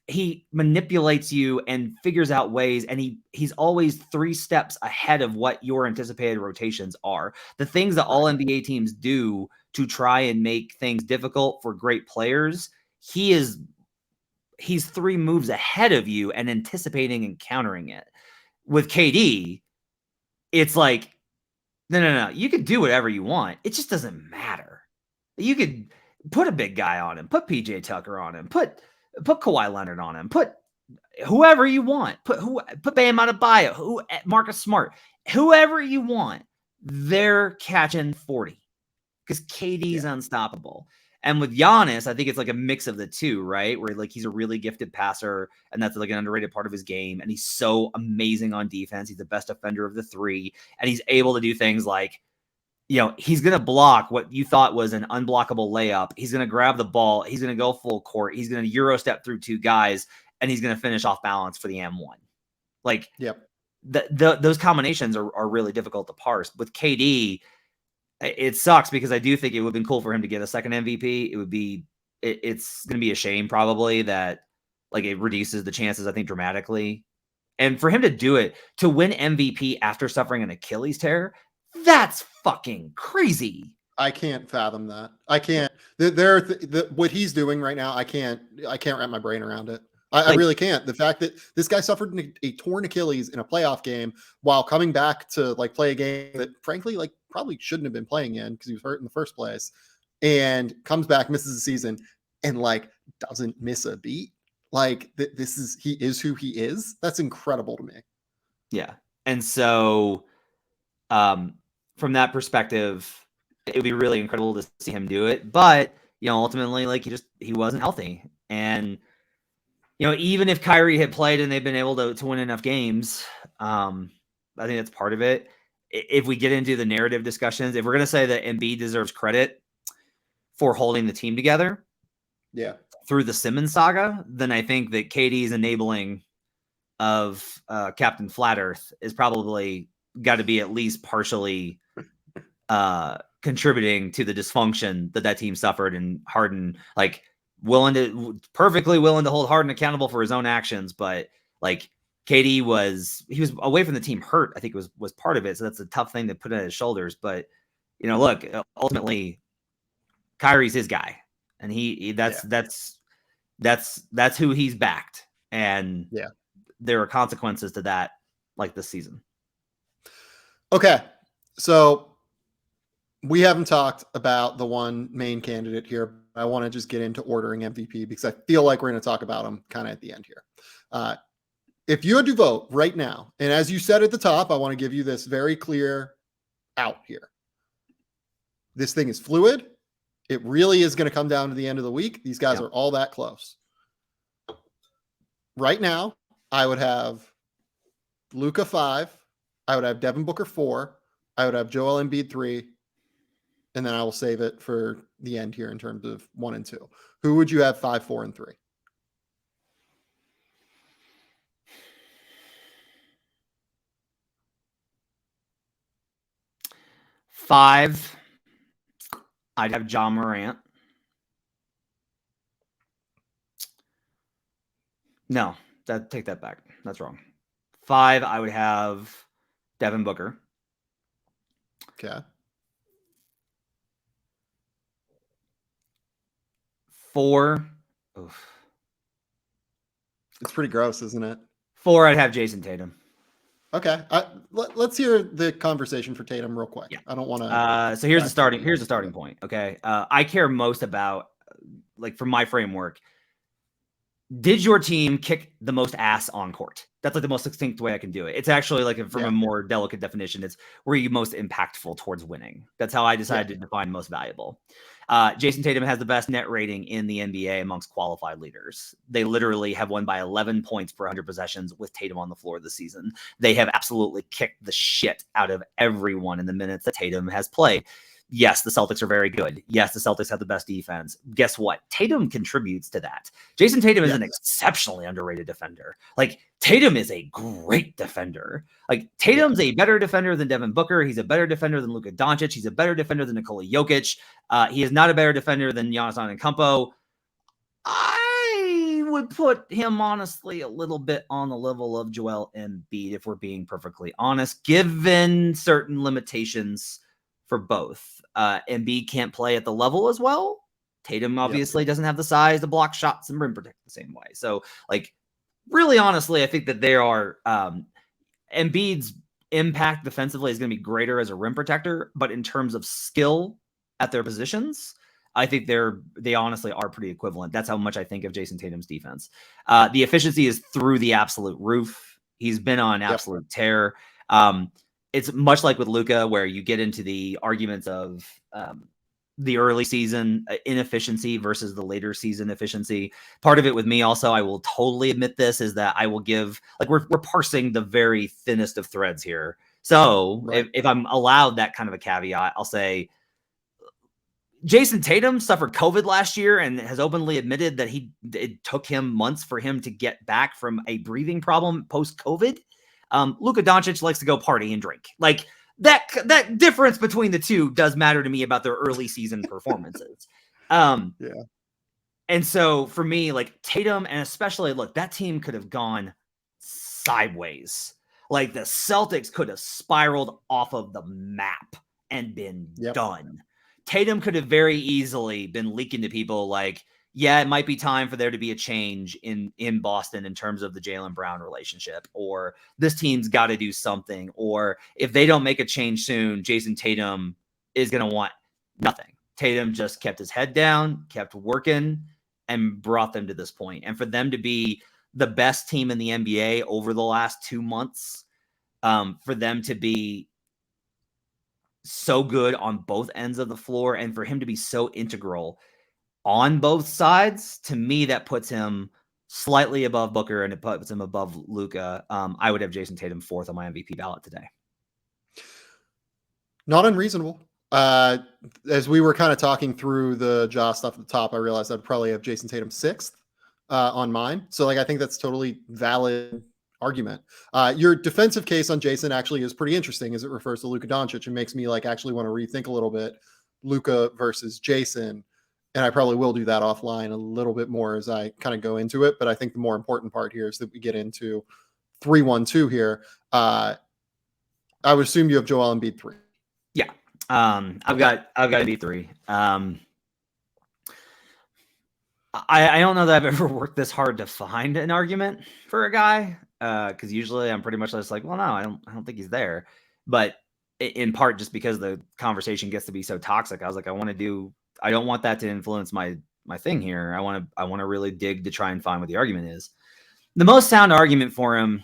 he manipulates you and figures out ways, and he's always 3 steps ahead of what your anticipated rotations are. The things that all NBA teams do to try and make things difficult for great players, he's 3 moves ahead of you and anticipating and countering it. With KD, it's like, no. You could do whatever you want. It just doesn't matter. You could put a big guy on him, put PJ Tucker on him, put Kawhi Leonard on him, put whoever you want, put Bam Adebayo, Marcus Smart, whoever you want. They're catching 40 because KD's unstoppable. And with Giannis, I think it's like a mix of the two, right? Where, like, he's a really gifted passer, and that's like an underrated part of his game. And he's so amazing on defense. He's the best defender of the 3. And he's able to do things like, he's going to block what you thought was an unblockable layup. He's going to grab the ball. He's going to go full court. He's going to Euro step through 2 guys, and he's going to finish off balance for the M1. Like, those combinations are really difficult to parse. With KD, it sucks because I do think it would have been cool for him to get a second MVP. It's going to be a shame probably that, like, it reduces the chances, I think, dramatically. And for him to do it, to win MVP after suffering an Achilles tear, that's fucking crazy. I can't fathom that. I can't. What he's doing right now, I can't wrap my brain around it. I really can't. The fact that this guy suffered a torn Achilles in a playoff game while coming back to, like, play a game that, frankly, like, probably shouldn't have been playing in because he was hurt in the first place, and comes back, misses the season, and, like, doesn't miss a beat. Like, he is who he is. That's incredible to me. Yeah. And so from that perspective, it would be really incredible to see him do it. But, ultimately, like, he wasn't healthy. And, even if Kyrie had played and they've been able to win enough games, I think that's part of it. If we get into the narrative discussions, if we're going to say that Embiid deserves credit for holding the team together through the Simmons saga, then I think that KD's enabling of Captain Flat Earth is probably got to be at least partially contributing to the dysfunction that team suffered, and Harden, like, perfectly willing to hold Harden accountable for his own actions. But, like, KD was away from the team hurt, I think was part of it. So that's a tough thing to put on his shoulders. But, look, ultimately Kyrie's his guy, and that's who he's backed. And there are consequences to that, like this season. Okay. So we haven't talked about the one main candidate here. I want to just get into ordering MVP because I feel like we're going to talk about him kind of at the end here. If you had to vote right now, and as you said at the top, I want to give you this very clear out here. This thing is fluid. It really is going to come down to the end of the week. These guys are all that close. Right now, I would have Luka 5. I would have Devin Booker 4. I would have Joel Embiid 3. And then I will save it for the end here in terms of 1 and 2. Who would you have 5, 4, and 3? 5, I'd have John Morant. No, take that back. That's wrong. 5, I would have Devin Booker. Okay. 4, oof. It's pretty gross, isn't it? 4, I'd have Jayson Tatum. Okay. Let's hear the conversation for Tatum real quick. Yeah. I don't want to. So here's the starting point. Okay. I care most about, like, from my framework, did your team kick the most ass on court? That's like the most succinct way I can do it. It's actually like from a more delicate definition. It's were you most impactful towards winning? That's how I decided to define most valuable. Jayson Tatum has the best net rating in the NBA amongst qualified leaders. They literally have won by 11 points per 100 possessions with Tatum on the floor this season. They have absolutely kicked the shit out of everyone in the minutes that Tatum has played. Yes, the Celtics are very good. Yes, the Celtics have the best defense. Guess what? Tatum contributes to that. Jayson Tatum is an exceptionally underrated defender. Like, Tatum is a great defender. Like, Tatum's a better defender than Devin Booker. He's a better defender than Luka Doncic. He's a better defender than Nikola Jokic. He is not a better defender than Giannis Antetokounmpo. I would put him, honestly, a little bit on the level of Joel Embiid, if we're being perfectly honest, given certain limitations for both. Embiid can't play at the level as well. Tatum obviously doesn't have the size to block shots and rim protect the same way. So, like, really, honestly, I think that they are Embiid's impact defensively is going to be greater as a rim protector, but in terms of skill at their positions, I think they honestly are pretty equivalent. That's how much I think of Jayson Tatum's defense. The efficiency is through the absolute roof. He's been on absolute tear. It's much like with Luka, where you get into the arguments of the early season inefficiency versus the later season efficiency. Part of it with me also, I will totally admit this, is that I will give, like, we're parsing the very thinnest of threads here. So if I'm allowed that kind of a caveat, I'll say Jayson Tatum suffered COVID last year and has openly admitted that it took him months for him to get back from a breathing problem post-COVID. Luka Doncic likes to go party and drink. Like, that difference between the two does matter to me about their early season performances. And so for me, like, Tatum, and especially, look, that team could have gone sideways. Like, the Celtics could have spiraled off of the map and been done. Tatum could have very easily been leaking to people like, yeah, it might be time for there to be a change in Boston in terms of the Jaylen Brown relationship, or this team's got to do something, or if they don't make a change soon, Jayson Tatum is going to want nothing. Tatum just kept his head down, kept working, and brought them to this point. And for them to be the best team in the NBA over the last 2 months, for them to be so good on both ends of the floor, and for him to be so integral on both sides, to me, that puts him slightly above Booker and it puts him above Luka. I would have Jayson Tatum 4th on my MVP ballot today. Not unreasonable. As we were kind of talking through the Ja stuff at the top, I realized I'd probably have Jayson Tatum 6th on mine. So, like, I think that's totally valid argument. Your defensive case on Jayson actually is pretty interesting as it refers to Luka Doncic, and makes me, like, actually want to rethink a little bit Luka versus Jayson. And I probably will do that offline a little bit more as I kind of go into it. But I think the more important part here is that we get into 3-1-2 here. I would assume you have Joel Embiid 3. Yeah. I've got Embiid 3. I don't know that I've ever worked this hard to find an argument for a guy. Because usually I'm pretty much just like, well, no, I don't think he's there. But in part just because the conversation gets to be so toxic, I was like, I don't want that to influence my thing here. I want to really dig to try and find what the argument is. The most sound argument for him,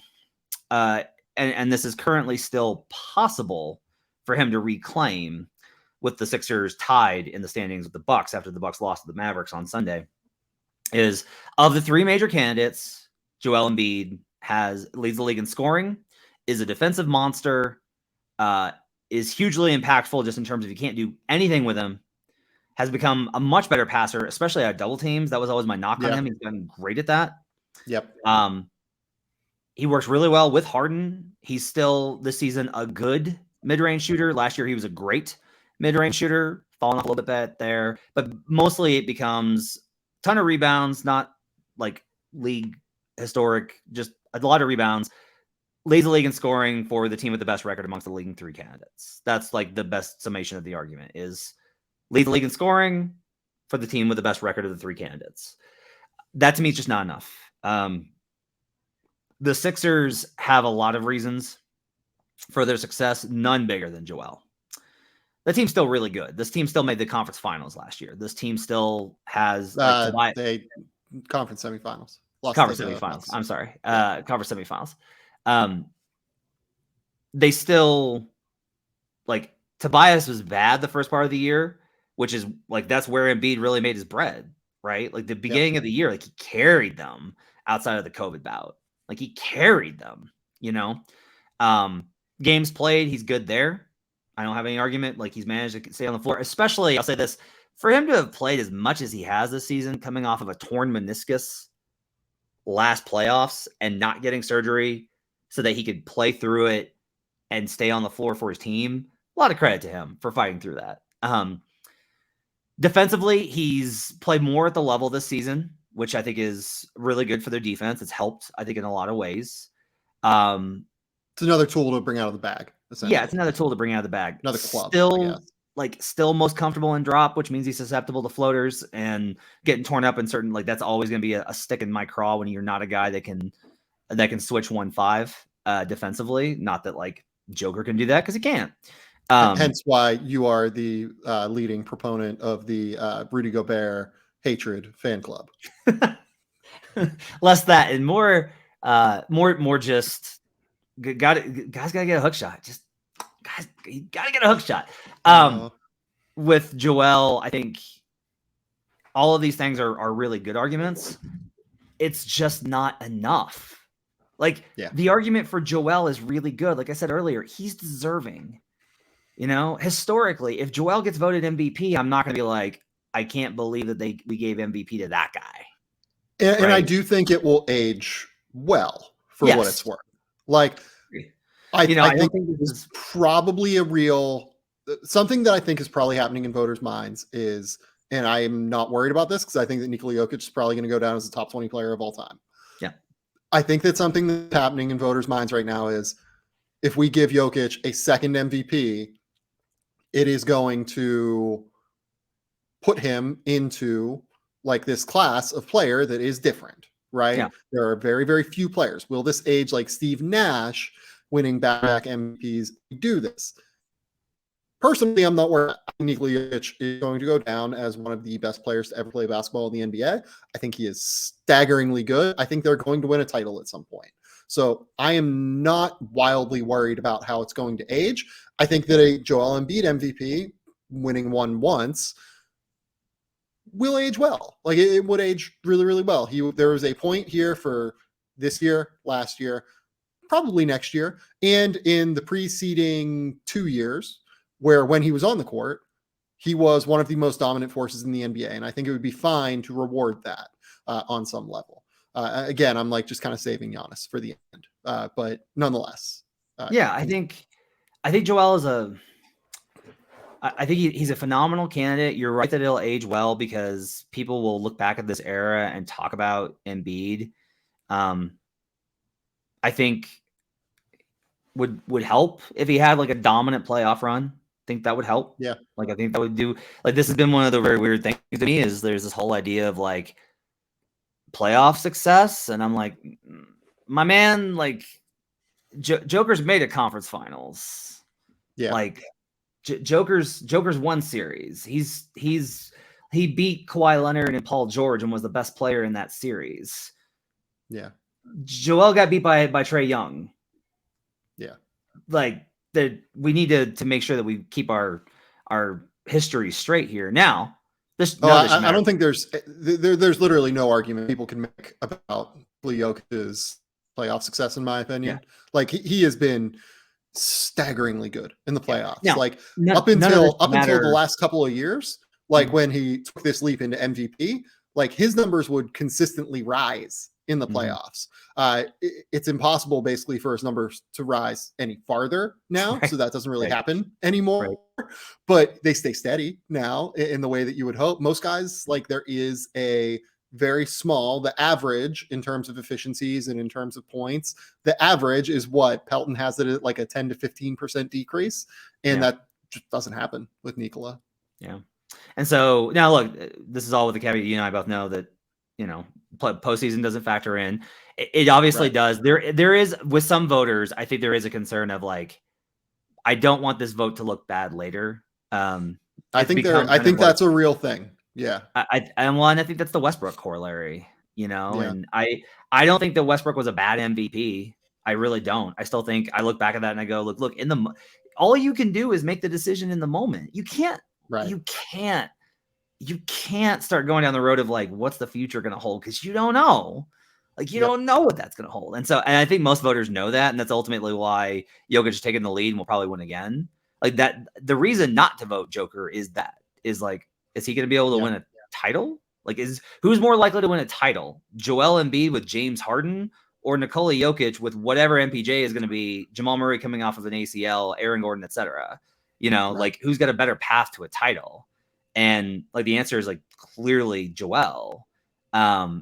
and this is currently still possible for him to reclaim with the Sixers tied in the standings with the Bucks after the Bucks lost to the Mavericks on Sunday, is of the 3 major candidates, Joel Embiid leads the league in scoring is a defensive monster, is hugely impactful just in terms of you can't do anything with him, has become a much better passer, especially at double teams. That was always my knock on him. He's gotten great at that. Yep. He works really well with Harden. He's still this season a good mid-range shooter. Last year he was a great mid-range shooter, falling off a little bit there, but mostly it becomes a ton of rebounds, not like league historic, just a lot of rebounds. Leads the league in scoring for the team with the best record amongst the league in 3 candidates. That's like the best summation of the argument is leads the league in scoring for the team with the best record of the 3 candidates. That to me is just not enough. The Sixers have a lot of reasons for their success, none bigger than Joel. The team's still really good. This team still made the conference finals last year. This team still has they conference semifinals. Conference semifinals. I'm sorry. Conference semifinals. They still like Tobias was bad the first part of the year, which is like that's where Embiid really made his bread, right? Like the beginning of the year, like he carried them outside of the COVID bout. Like he carried them, you know. Games played, he's good there. I don't have any argument. Like he's managed to stay on the floor, especially I'll say this for him to have played as much as he has this season, coming off of a torn meniscus last playoffs and not getting surgery so that he could play through it and stay on the floor for his team. A lot of credit to him for fighting through that. Defensively, he's played more at the level this season, which I think is really good for their defense. It's helped, I think, in a lot of ways. It's another tool to bring out of the bag. Yeah, it's another tool to bring out of the bag. Another club. Still most comfortable in drop, which means he's susceptible to floaters and getting torn up in certain, like that's always going to be a stick in my craw when you're not a guy that can switch 1-5 defensively. Not that like Joker can do that because he can't. Hence why you are the leading proponent of the Rudy Gobert hatred fan club. Less that and more just guys gotta get a hook shot. Just guys, you gotta get a hook shot. With Joel, I think all of these things are really good arguments. It's just not enough. Like the argument for Joel is really good. Like I said earlier, he's deserving. You know, historically, if Joel gets voted MVP, I'm not going to be like, I can't believe that we gave MVP to that guy. And I do think it will age well for what it's worth. Like, I think this is probably a real something that I think is probably happening in voters' minds is, and I am not worried about this because I think that Nikola Jokic is probably going to go down as the top 20 player of all time. Yeah. I think that something that's happening in voters' minds right now is if we give Jokic a second MVP, it is going to put him into like this class of player that is different, right? Yeah. There are very, very few players. Will this age like Steve Nash winning back-to-back MVPs do this? Personally, I'm not worried. Nikola Jokic is going to go down as one of the best players to ever play basketball in the NBA. I think he is staggeringly good. I think they're going to win a title at some point. So I am not wildly worried about how it's going to age. I think that a Joel Embiid MVP winning one once will age well. Like it would age really, really well. There was a point here for this year, last year, probably next year, and in the preceding 2 years, where when he was on the court, he was one of the most dominant forces in the NBA. And I think it would be fine to reward that on some level. Again, I'm like just kind of saving Giannis for the end, but nonetheless. I think Joel is I think he's a phenomenal candidate. You're right that it'll age well because people will look back at this era and talk about Embiid. I think would help if he had like a dominant playoff run. I think that would help. Yeah. Like I think that would do like this has been one of the very weird things to me is there's this whole idea of like playoff success. And I'm like, my man, like Joker's made it conference finals. Yeah. Like Joker's won series. He beat Kawhi Leonard and Paul George and was the best player in that series. Yeah. Joel got beat by Trae Young. Yeah. Like we need to make sure that we keep our history straight here. Now, I don't think there's literally no argument people can make about Jokic's playoff success, in my opinion. Yeah. Like he has been staggeringly good in the playoffs. Now, Like none up of this until the matter. last couple of years, like Mhm. when he took this leap into MVP, like his numbers would consistently rise in the Mhm. playoffs. It's impossible basically for his numbers to rise any farther now, Right. so that doesn't really Right. happen Right. anymore. But they stay steady now in the way that you would hope. Most guys, like there is a very small, the average in terms of efficiencies and in terms of points, the average is what Pelton has it at, like a 10 to 15% decrease. And Yeah. that just doesn't happen with Nikola. Yeah. And so now look, this is all with the caveat. You and I both know that, postseason doesn't factor in. It obviously Right. does. There is, with some voters, I think there is a concern of like, I don't want this vote to look bad later. I It's think become kind of like, that's a real thing. Yeah. I think that's the Westbrook corollary, Yeah. and I don't think that Westbrook was a bad MVP. I really don't. I still think I look back at that and I go, look, all you can do is make the decision in the moment. You can't, Right. you can't, you can't start going down the road of like, what's the future going to hold? Because you don't know. Like, you don't know what that's going to hold. And I think most voters know that. And that's ultimately why Jokic is taking the lead and will probably win again. Like that, the reason not to vote Joker is like, is he going to be able to win a title? Like, who's more likely to win a title? Joel Embiid with James Harden or Nikola Jokic with whatever MPJ is going to be, Jamal Murray coming off of an ACL, Aaron Gordon, etc. Like who's got a better path to a title? And like the answer is like clearly Joel. But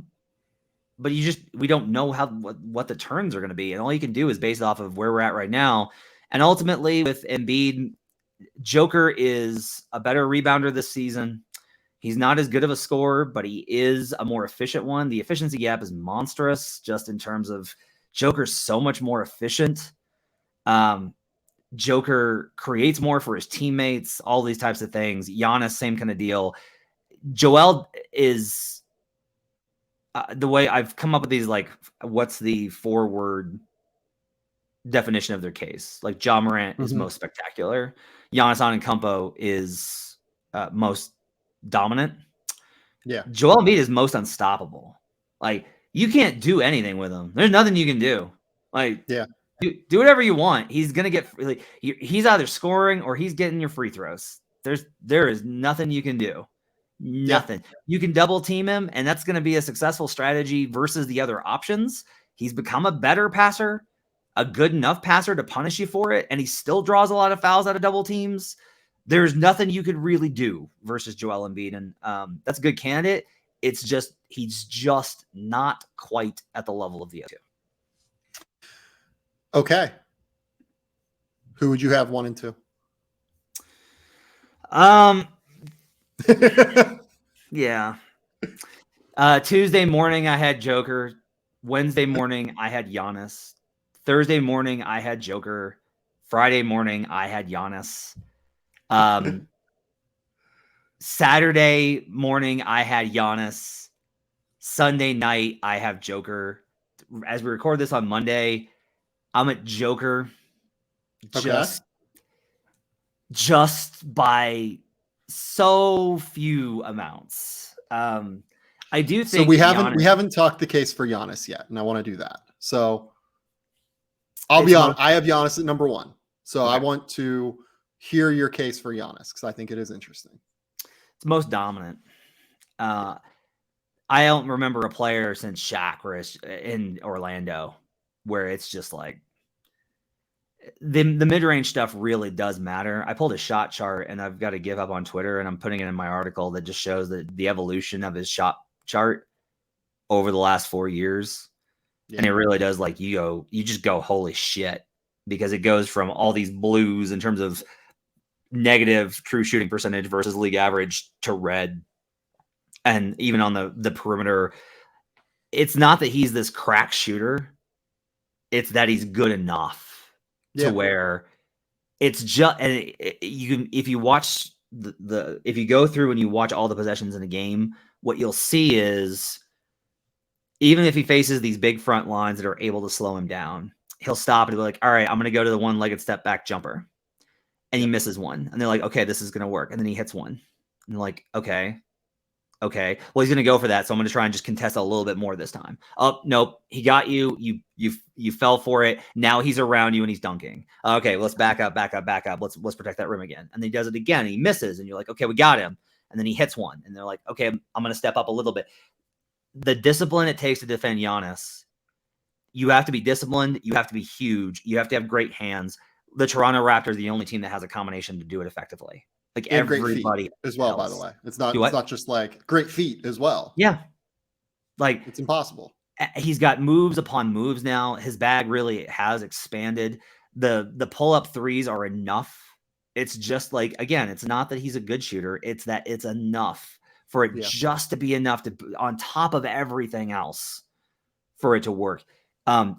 we don't know what the turns are going to be. And all you can do is base it off of where we're at right now. And ultimately with Embiid, Joker is a better rebounder this season. He's not as good of a scorer, but he is a more efficient one. The efficiency gap is monstrous just in terms of Joker's so much more efficient. Joker creates more for his teammates, all these types of things. Giannis, same kind of deal. Joel is the way I've come up with these, like, what's the 4-word definition of their case? Like, Ja Morant is most spectacular. Giannis Antetokounmpo is most dominant. Yeah. Joel Embiid is most unstoppable. Like, you can't do anything with him. There's nothing you can do. Like, Yeah. do whatever you want. He's gonna get he's either scoring or he's getting your free throws. There is nothing you can do. Nothing. Yeah. You can double team him, and that's going to be a successful strategy versus the other options. He's become a better passer, a good enough passer to punish you for it, and he still draws a lot of fouls out of double teams. There's nothing you could really do versus Joel Embiid, and that's a good candidate. It's just he's just not quite at the level of the other two. Okay. Who would you have 1 and 2? Yeah. Tuesday morning, I had Joker. Wednesday morning, I had Giannis. Thursday morning, I had Joker. Friday morning, I had Giannis. Saturday morning, I had Giannis. Sunday night, I have Joker. As we record this on Monday, I'm at Joker. Just by so few amounts. I do think so we haven't talked the case for Giannis yet, and I want to do that. So I'll be honest, I have Giannis at number 1. So okay. I want to hear your case for Giannis because I think it is interesting. It's most dominant. I don't remember a player since Shaq in Orlando where it's just like the mid-range stuff really does matter. I pulled a shot chart and I've got to give up on Twitter and I'm putting it in my article that just shows that the evolution of his shot chart over the last 4 years. Yeah. And it really does, like, you just go, holy shit, because it goes from all these blues in terms of negative true shooting percentage versus league average to red. And even on the perimeter, it's not that he's this crack shooter. It's that he's good enough to where it's just, and if you watch if you go through and you watch all the possessions in a game, what you'll see is even if he faces these big front lines that are able to slow him down, he'll stop and be like, all right, I'm going to go to the one-legged step back jumper. And he misses one. And they're like, okay, this is going to work. And then he hits one. And they're like, okay, Okay, well, he's going to go for that, so I'm going to try and just contest a little bit more this time. Oh, nope, he got you. You fell for it. Now he's around you and he's dunking. Okay, let's back up. Let's protect that rim again. And then he does it again. And he misses, and you're like, okay, we got him. And then he hits one, and they're like, okay, I'm going to step up a little bit. The discipline it takes to defend Giannis, you have to be disciplined. You have to be huge. You have to have great hands. The Toronto Raptors are the only team that has a combination to do it effectively. Like and everybody great feet as well, by the way. It's not just like great feet as well. Yeah. Like it's impossible. He's got moves upon moves now. His bag really has expanded. The pull-up threes are enough. It's just like, again, it's not that he's a good shooter. It's that it's enough for it just to be enough to, on top of everything else, for it to work.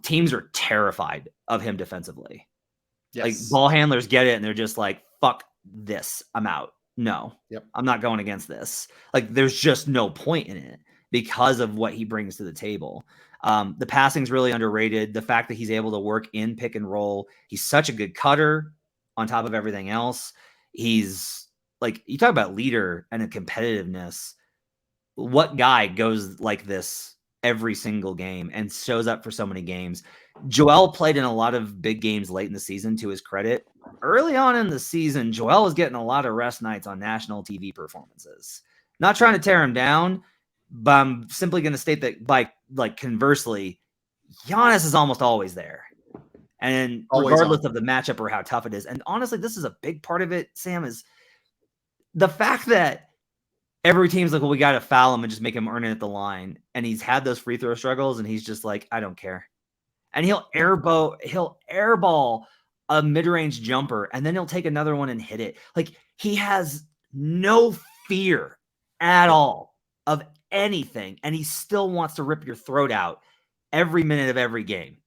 Teams are terrified of him defensively. Yes. Like ball handlers get it and they're just like, fuck this, I'm out. No, I'm not going against this. Like there's just no point in it because of what he brings to the table. The passing's really underrated. The fact that he's able to work in pick and roll. He's such a good cutter on top of everything else. He's like, you talk about leader and a competitiveness. What guy goes like this every single game and shows up for so many games? Joel played in a lot of big games late in the season, to his credit. Early on in the season, Joel was getting a lot of rest nights on national TV performances. Not trying to tear him down, but I'm simply going to state that, by like conversely, Giannis is almost always there. And regardless of the matchup or how tough it is. And honestly, this is a big part of it, Sam, is the fact that every team's like, well, we got to foul him and just make him earn it at the line. And he's had those free throw struggles, and he's just like, I don't care. And he'll airball a mid-range jumper, and then he'll take another one and hit it. Like, he has no fear at all of anything, and he still wants to rip your throat out every minute of every game.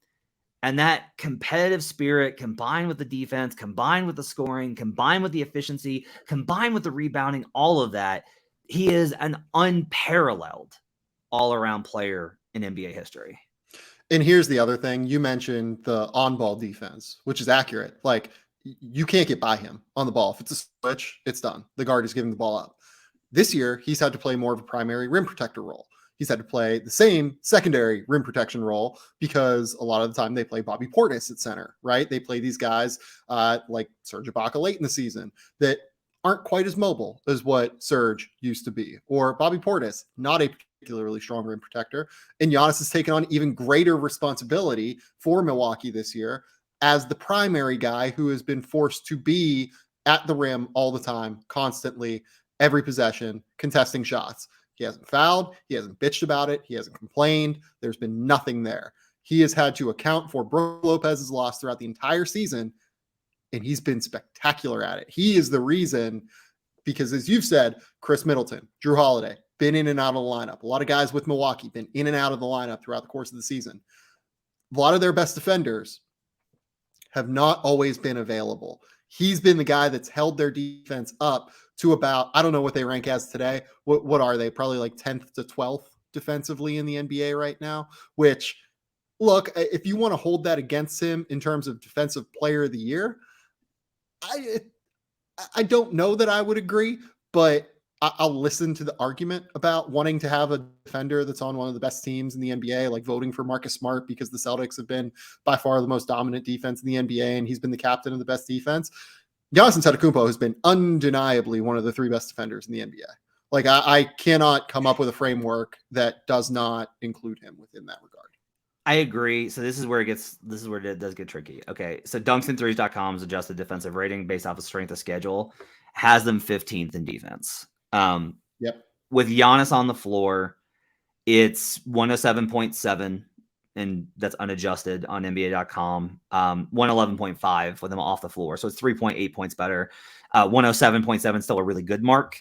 And that competitive spirit, combined with the defense, combined with the scoring, combined with the efficiency, combined with the rebounding, all of that, he is an unparalleled all-around player in NBA history. And here's the other thing. You mentioned the on-ball defense, which is accurate. Like, you can't get by him on the ball. If it's a switch, it's done. The guard is giving the ball up. This year, he's had to play more of a primary rim protector role. He's had to play the same secondary rim protection role because a lot of the time they play Bobby Portis at center, right? They play these guys like Serge Ibaka late in the season that aren't quite as mobile as what Serge used to be, or Bobby Portis, not a particularly strong rim protector. And Giannis has taken on even greater responsibility for Milwaukee this year as the primary guy who has been forced to be at the rim all the time, constantly, every possession, contesting shots. He hasn't fouled. He hasn't bitched about it. He hasn't complained. There's been nothing there. He has had to account for Brook Lopez's loss throughout the entire season, and he's been spectacular at it. He is the reason, because as you've said, Chris Middleton, Drew Holiday, been in and out of the lineup. A lot of guys with Milwaukee been in and out of the lineup throughout the course of the season. A lot of their best defenders have not always been available. He's been the guy that's held their defense up to about, I don't know what they rank as today. What are they? Probably like 10th to 12th defensively in the NBA right now, which, look, if you want to hold that against him in terms of defensive player of the year, I don't know that I would agree, but I'll listen to the argument about wanting to have a defender that's on one of the best teams in the NBA, like voting for Marcus Smart because the Celtics have been by far the most dominant defense in the NBA, and he's been the captain of the best defense. Giannis Antetokounmpo has been undeniably one of the three best defenders in the NBA. Like, I cannot come up with a framework that does not include him within that regard. I agree. So this is where it does get tricky. Okay. So dunksandthrees.com's adjusted defensive rating based off of strength of schedule has them 15th in defense. With Giannis on the floor, it's 107.7, and that's unadjusted on NBA.com. 111.5 with him off the floor. So it's 3.8 points better. 107.7 still a really good mark.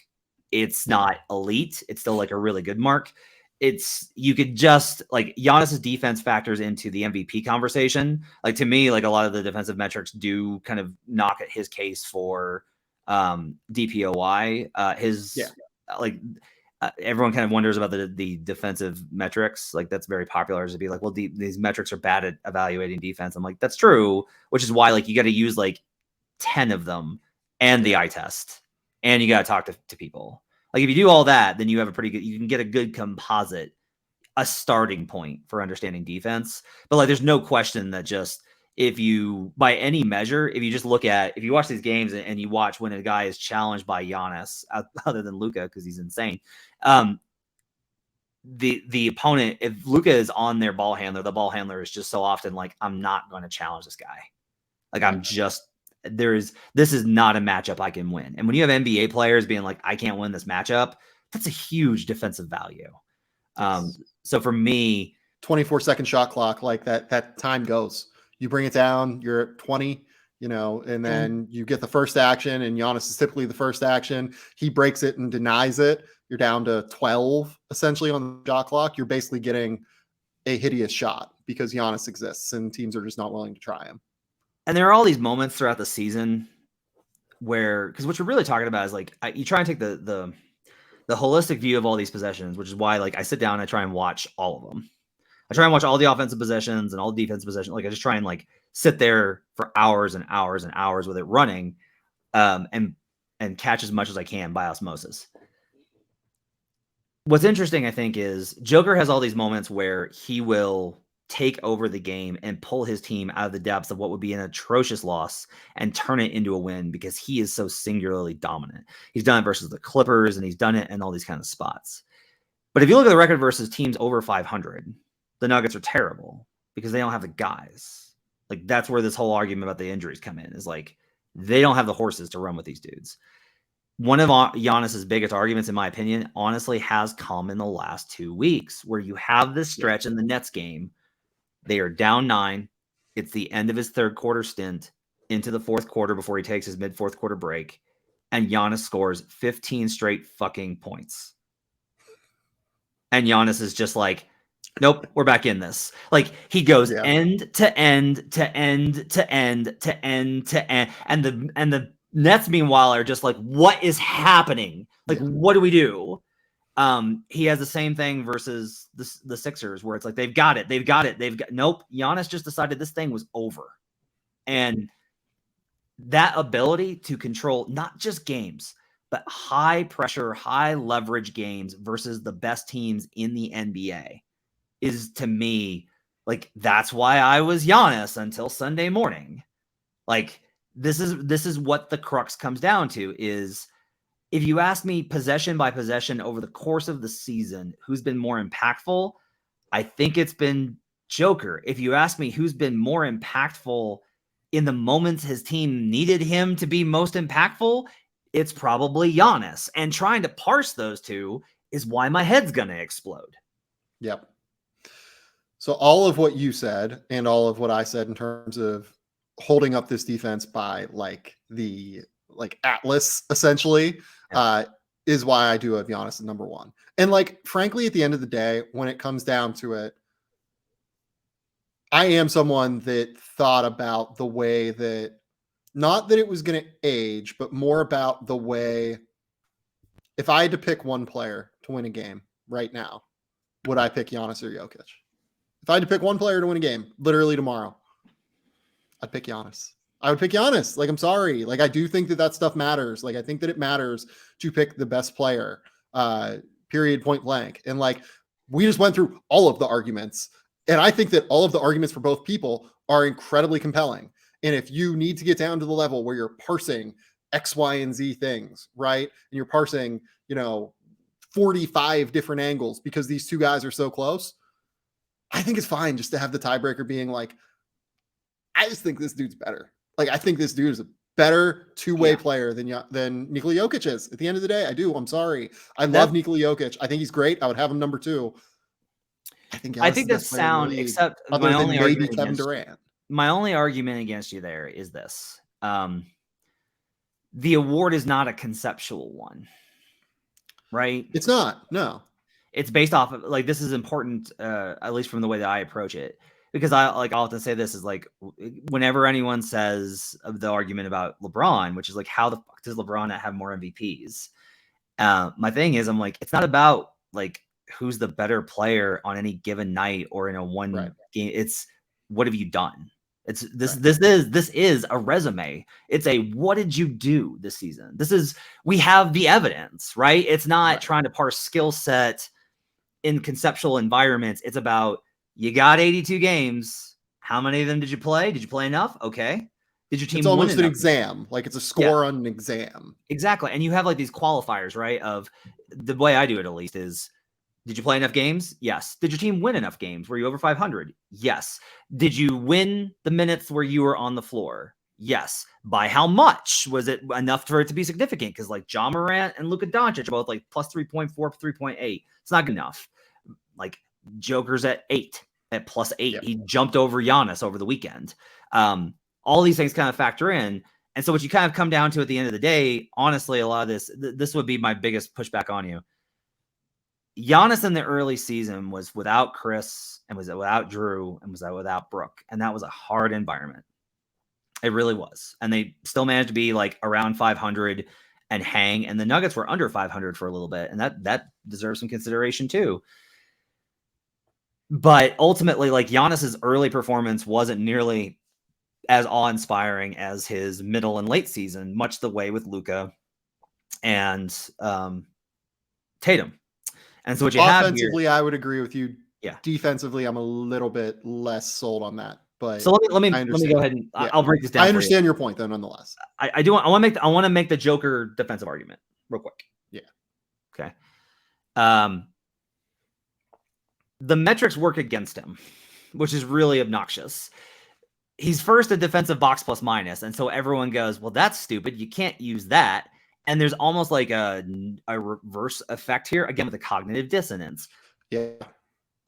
It's not elite. It's still like a really good mark. You could just, like, Giannis's defense factors into the MVP conversation. Like, to me, like, a lot of the defensive metrics do kind of knock at his case for DPOY. Everyone kind of wonders about the defensive metrics. Like, that's very popular, to be like, well, these metrics are bad at evaluating defense. I'm like, that's true, which is why, like, you got to use like 10 of them and the eye test, and you got to talk to people. Like if you do all that, then you have you can get a good composite, a starting point for understanding defense. But like, there's no question that just if you, by any measure, if you watch these games and you watch when a guy is challenged by Giannis, other than Luka, because he's insane, the opponent, if Luka is on their ball handler, the ball handler is just so often like, I'm not going to challenge this guy. Like this is not a matchup I can win. And when you have NBA players being like, I can't win this matchup, that's a huge defensive value. So for me, 24-second shot clock, like that time goes. You bring it down, you're at 20, and then you get the first action, and Giannis is typically the first action. He breaks it and denies it. You're down to 12 essentially on the shot clock. You're basically getting a hideous shot because Giannis exists and teams are just not willing to try him. And there are all these moments throughout the season where, because what you're really talking about is like, you try and take the holistic view of all these possessions, which is why like I sit down and I try and watch all of them. I try and watch all the offensive possessions and all the defensive possessions. Like I just try and like sit there for hours and hours and hours with it running, and catch as much as I can by osmosis. What's interesting, I think, is Joker has all these moments where he will take over the game and pull his team out of the depths of what would be an atrocious loss and turn it into a win because he is so singularly dominant. He's done it versus the Clippers, and he's done it in all these kind of spots. But if you look at the record versus teams over 500, the Nuggets are terrible because they don't have the guys. Like that's where this whole argument about the injuries come in, is like they don't have the horses to run with these dudes. One of Giannis's biggest arguments, in my opinion, honestly has come in the last 2 weeks, where you have this stretch in the Nets game. They are down 9. It's the end of his third quarter stint into the fourth quarter before he takes his mid-fourth quarter break. And Giannis scores 15 straight fucking points. And Giannis is just like, nope, we're back in this. Like he goes end to end to end to end to end to end. And the Nets, meanwhile, are just like, what is happening? Like, what do we do? He has the same thing versus the Sixers, where it's like, they've got it. Nope. Giannis just decided this thing was over. And that ability to control not just games, but high pressure, high leverage games versus the best teams in the NBA is, to me, like, that's why I was Giannis until Sunday morning. Like, this is what the crux comes down to, is if you ask me possession by possession over the course of the season, who's been more impactful, I think it's been Joker. If you ask me who's been more impactful in the moments his team needed him to be most impactful, it's probably Giannis. And trying to parse those two is why my head's going to explode. Yep. So all of what you said and all of what I said in terms of holding up this defense by the Atlas, essentially, is why I do have Giannis at number 1. And frankly, at the end of the day, when it comes down to it, I am someone that thought about the way that, not that it was going to age, but more about the way, if I had to pick one player to win a game right now, would I pick Giannis or Jokic? If I had to pick one player to win a game, literally tomorrow, I'd pick Giannis. I would pick Giannis. I'm sorry. I do think that stuff matters. I think that it matters to pick the best player, period, point blank. And we just went through all of the arguments. And I think that all of the arguments for both people are incredibly compelling. And if you need to get down to the level where you're parsing X, Y, and Z things, right? And you're parsing, 45 different angles because these two guys are so close, I think it's fine just to have the tiebreaker being I just think this dude's better. I think this dude is a better two-way player than Nikola Jokic is. At the end of the day, I do. I'm sorry. I love Nikola Jokic. I think he's great. I would have him number 2. I think that's sound, except other than maybe Kevin Durant. My only argument against you there is this. The award is not a conceptual one, right? It's not. No. It's based off of, this is important, at least from the way that I approach it. Because I'll often say this is whenever anyone says of the argument about LeBron, which is how the fuck does LeBron not have more MVPs? My thing is, I'm it's not about who's the better player on any given night or in a one game. It's what have you done? It's this is a resume. It's a what did you do this season? We have the evidence, right? It's not trying to parse skill set in conceptual environments. It's about you got 82 games. How many of them did you play? Did you play enough? Okay. Did your team It's almost win an enough? exam. Like it's a score on an exam. Exactly. And you have like these qualifiers, right? Of the way I do it, at least, is did you play enough games? Yes. Did your team win enough games? Were you over 500? Yes. Did you win the minutes where you were on the floor? Yes. By how much? Was it enough for it to be significant? Because like Ja Morant and Luka Doncic are both like plus 3.4, 3.8. It's not good enough. Like Joker's at 8, at plus 8. Yep. He jumped over Giannis over the weekend. All these things kind of factor in. And so what you kind of come down to at the end of the day, honestly, a lot of this would be my biggest pushback on you. Giannis in the early season was without Chris and was without Drew and was without Brooke. And that was a hard environment. It really was. And they still managed to be like around 500 and hang. And the Nuggets were under 500 for a little bit. And that deserves some consideration too. But ultimately, like Giannis's early performance wasn't nearly as awe-inspiring as his middle and late season, much the way with Luka and Tatum. And so what you offensively, have here, I would agree with you. Yeah. Defensively, I'm a little bit less sold on that. But so let me go ahead and I'll break this down. I understand your point, though, nonetheless. I want to make the Joker defensive argument real quick. Yeah. Okay. The metrics work against him, which is really obnoxious. He's first a defensive box plus minus, and so everyone goes, "Well, that's stupid. You can't use that." And there's almost like a reverse effect here, again, with the cognitive dissonance. Yeah.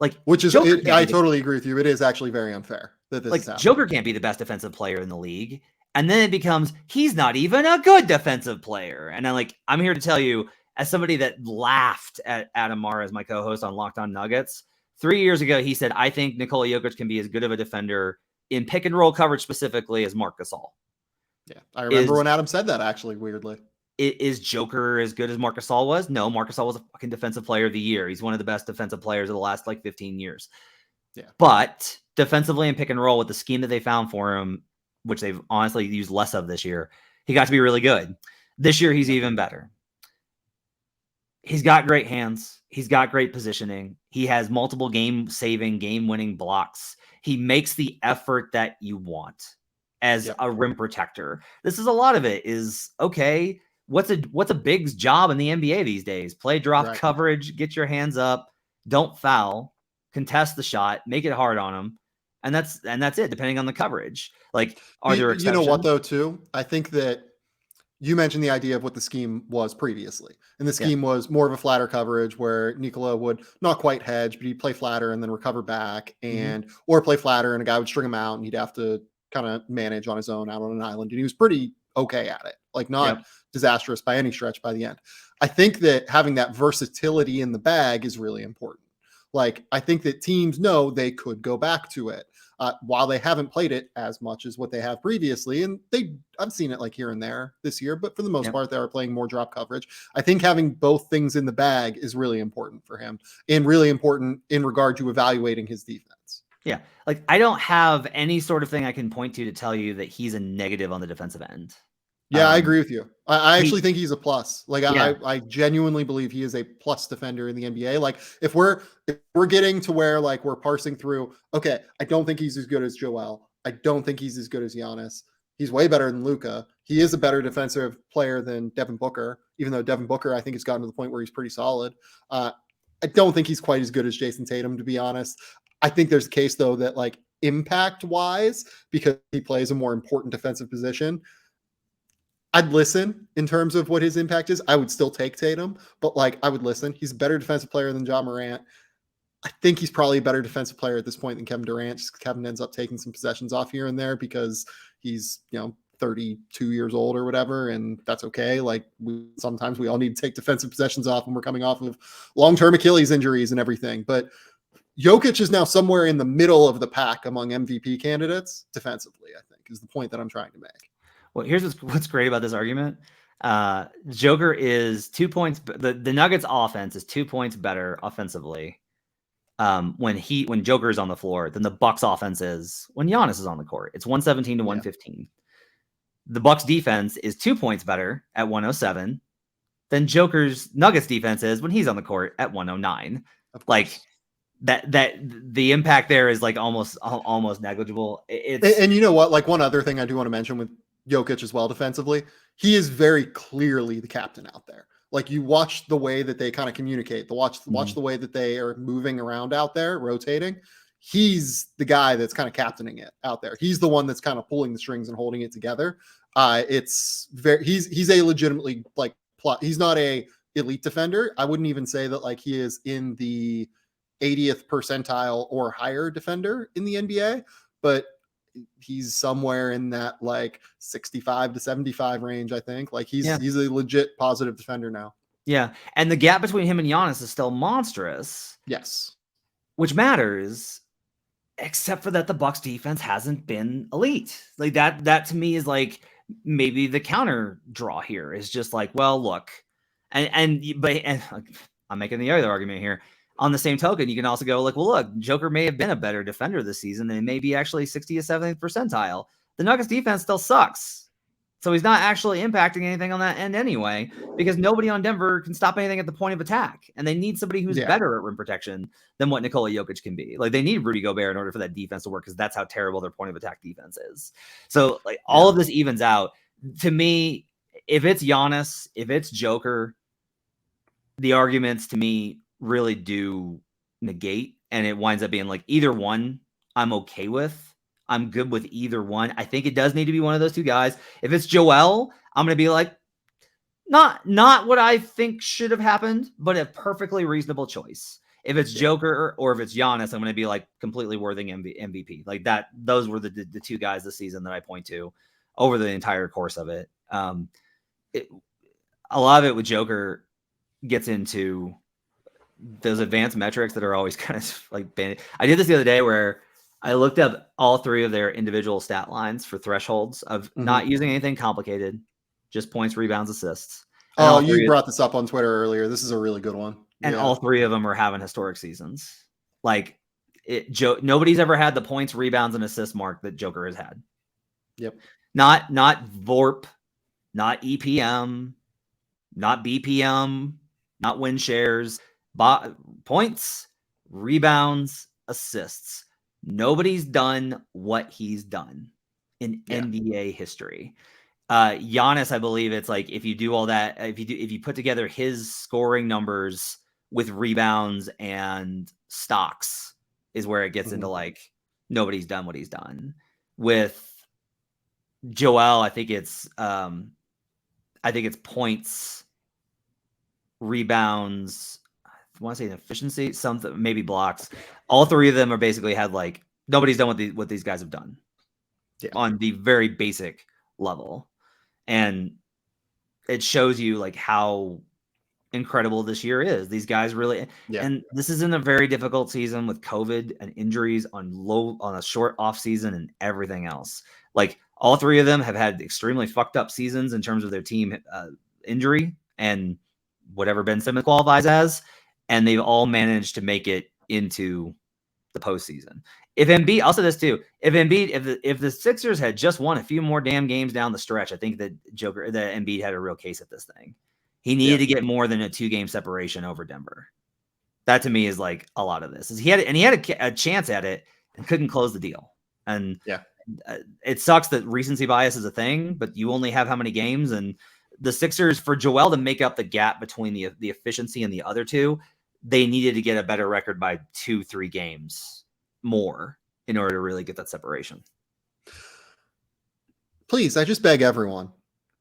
Like, which is, I totally agree with you. It is actually very unfair that this is happening. Joker can't be the best defensive player in the league. And then it becomes, he's not even a good defensive player. And I'm here to tell you, as somebody that laughed at Adam Mara as my co-host on Locked On Nuggets, 3 years ago, he said, I think Nikola Jokic can be as good of a defender in pick and roll coverage specifically as Marc Gasol. Yeah. I remember when Adam said that, actually, weirdly. Is Joker as good as Marc Gasol was? No, Marc Gasol was a fucking defensive player of the year. He's one of the best defensive players of the last 15 years. Yeah. But defensively and pick and roll with the scheme that they found for him, which they've honestly used less of this year, he got to be really good. This year, he's even better. He's got great hands. He's got great positioning. He has multiple game-saving, game-winning blocks. He makes the effort that you want as a rim protector. This is a lot of it is, okay, what's a big's job in the NBA these days? Play drop coverage, get your hands up, don't foul, contest the shot, make it hard on them. And that's it, depending on the coverage. Like, are there exceptions? You know what, though, too? I think that you mentioned the idea of what the scheme was previously. And the scheme was more of a flatter coverage where Nikola would not quite hedge, but he'd play flatter and then recover back or play flatter and a guy would string him out and he'd have to kind of manage on his own out on an island. And he was pretty okay at it. Like, not disastrous by any stretch by the end. I think that having that versatility in the bag is really important. Like, I think that teams know they could go back to it while they haven't played it as much as what they have previously. And I've seen it like here and there this year, but for the most part, they are playing more drop coverage. I think having both things in the bag is really important for him and really important in regard to evaluating his defense. Yeah. Like, I don't have any sort of thing I can point to tell you that he's a negative on the defensive end. Yeah, I agree with you. I actually think he's a plus. Like, I genuinely believe he is a plus defender in the NBA. Like, if we're getting to where, like, we're parsing through, okay, I don't think he's as good as Joel. I don't think he's as good as Giannis. He's way better than Luka. He is a better defensive player than Devin Booker, even though Devin Booker, I think, has gotten to the point where he's pretty solid. I don't think he's quite as good as Jayson Tatum, to be honest. I think there's a case, though, that, like, impact-wise, because he plays a more important defensive position, I'd listen in terms of what his impact is. I would still take Tatum, but like, I would listen. He's a better defensive player than Ja Morant. I think he's probably a better defensive player at this point than Kevin Durant. Just Kevin ends up taking some possessions off here and there because he's, 32 years old or whatever, and that's okay. Like, sometimes we all need to take defensive possessions off when we're coming off of long-term Achilles injuries and everything. But Jokic is now somewhere in the middle of the pack among MVP candidates defensively, I think, is the point that I'm trying to make. Well, here's what's great about this argument. Joker is 2 points. The Nuggets offense is 2 points better offensively when Joker's on the floor than the Bucks offense is when Giannis is on the court. It's 117 to 115. The Bucks defense is 2 points better at 107 than Joker's Nuggets defense is when he's on the court at 109. Like that the impact there is like almost negligible. And you know what? Like one other thing I do want to mention with Jokic as well defensively, he is very clearly the captain out there. Like you watch the way that they kind of communicate, watch the way that they are moving around out there, rotating. He's the guy that's kind of captaining it out there. He's the one that's kind of pulling the strings and holding it together. It's very he's a legitimately like he's not a elite defender. I wouldn't even say that like he is in the 80th percentile or higher defender in the NBA, but he's somewhere in that like 65 to 75 range, I think. Like he's a legit positive defender now. Yeah. And the gap between him and Giannis is still monstrous. Yes. Which matters, except for that the Bucks defense hasn't been elite. Like that to me is like maybe the counter draw here is just like, well, look, but I'm making the other argument here. On the same token, you can also go like, well, look, Joker may have been a better defender this season and maybe actually 60 to 70th percentile. The Nuggets defense still sucks. So he's not actually impacting anything on that end anyway, because nobody on Denver can stop anything at the point of attack. And they need somebody who's better at rim protection than what Nikola Jokic can be. Like they need Rudy Gobert in order for that defense to work, because that's how terrible their point of attack defense is. So like all of this evens out. To me, if it's Giannis, if it's Joker, the arguments to me really do negate, and it winds up being like either one I'm okay with. I'm good with either one. I think it does need to be one of those two guys. If it's Joel, I'm going to be like, not what I think should have happened, but a perfectly reasonable choice. If it's Joker or if it's Giannis, I'm going to be like completely worthy MVP. Like that, those were the two guys this season that I point to over the entire course of it. A lot of it with Joker gets into those advanced metrics that are always kind of like banned. I did this the other day where I looked up all three of their individual stat lines for thresholds of not using anything complicated, just points, rebounds, assists. Oh, you brought this up on Twitter earlier. This is a really good one. And all three of them are having historic seasons. Like nobody's ever had the points, rebounds, and assists mark that Joker has had. Yep. Not VORP, not EPM, not BPM, not win shares. Points, rebounds, assists. Nobody's done what he's done in NBA history. Giannis, I believe it's like if you do all that, if you put together his scoring numbers with rebounds and stocks, is where it gets into like nobody's done what he's done. With Joel, I think it's points, rebounds, I want to say efficiency, something, maybe blocks. All three of them are basically had like nobody's done what these guys have done on the very basic level. And it shows you like how incredible this year is. These guys really, and this is in a very difficult season with COVID and injuries on a short off season and everything else. Like all three of them have had extremely fucked up seasons in terms of their team injury and whatever Ben Simmons qualifies as. And they've all managed to make it into the postseason. If Embiid, I'll say this too. If the Sixers had just won a few more damn games down the stretch, I think that Embiid had a real case at this thing. He needed to get more than a 2-game separation over Denver. That to me is like a lot of this. He had a chance at it and couldn't close the deal. And it sucks that recency bias is a thing, but you only have how many games? And the Sixers, for Joel to make up the gap between the efficiency and the other two, they needed to get a better record by 2-3 games more in order to really get that separation. Please, I just beg everyone,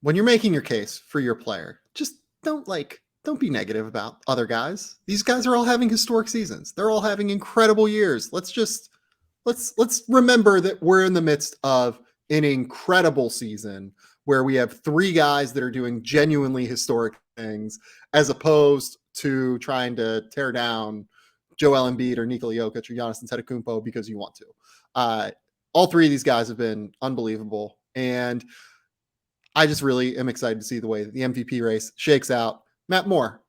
when you're making your case for your player, just don't be negative about other guys. These guys are all having historic seasons. They're all having incredible years. Let's remember that we're in the midst of an incredible season where we have 3 guys that are doing genuinely historic things, as opposed to trying to tear down Joel Embiid or Nikola Jokic or Giannis Antetokounmpo because you want to. All 3 of these guys have been unbelievable, and I just really am excited to see the way that the MVP race shakes out. Matt Moore,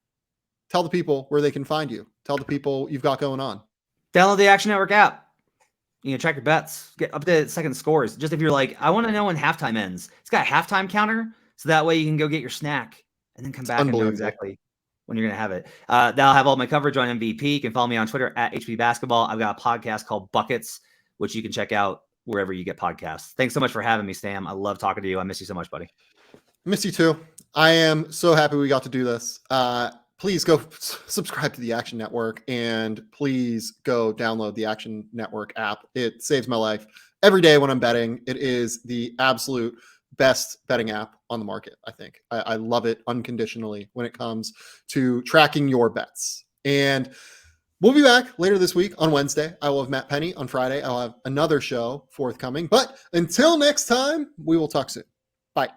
tell the people where they can find you. Tell the people you've got going on. Download the Action Network app. You know, track your bets, get up to second scores. Just if you're like, I want to know when halftime ends. It's got a halftime counter, so that way you can go get your snack and then come back and know exactly when you're going to have it. That'll have all my coverage on MVP. You can follow me on Twitter at HB Basketball. I've got a podcast called Buckets, which you can check out wherever you get podcasts. Thanks so much for having me, Sam. I love talking to you. I miss you so much, buddy. Miss you too. I am so happy we got to do this. Please go subscribe to the Action Network, and please go download the Action Network app. It saves my life every day when I'm betting. It is the absolute best betting app on the market, I think. I love it unconditionally when it comes to tracking your bets. And we'll be back later this week on Wednesday. I will have Matt Penny. On Friday, I'll have another show forthcoming. But until next time, we will talk soon. Bye.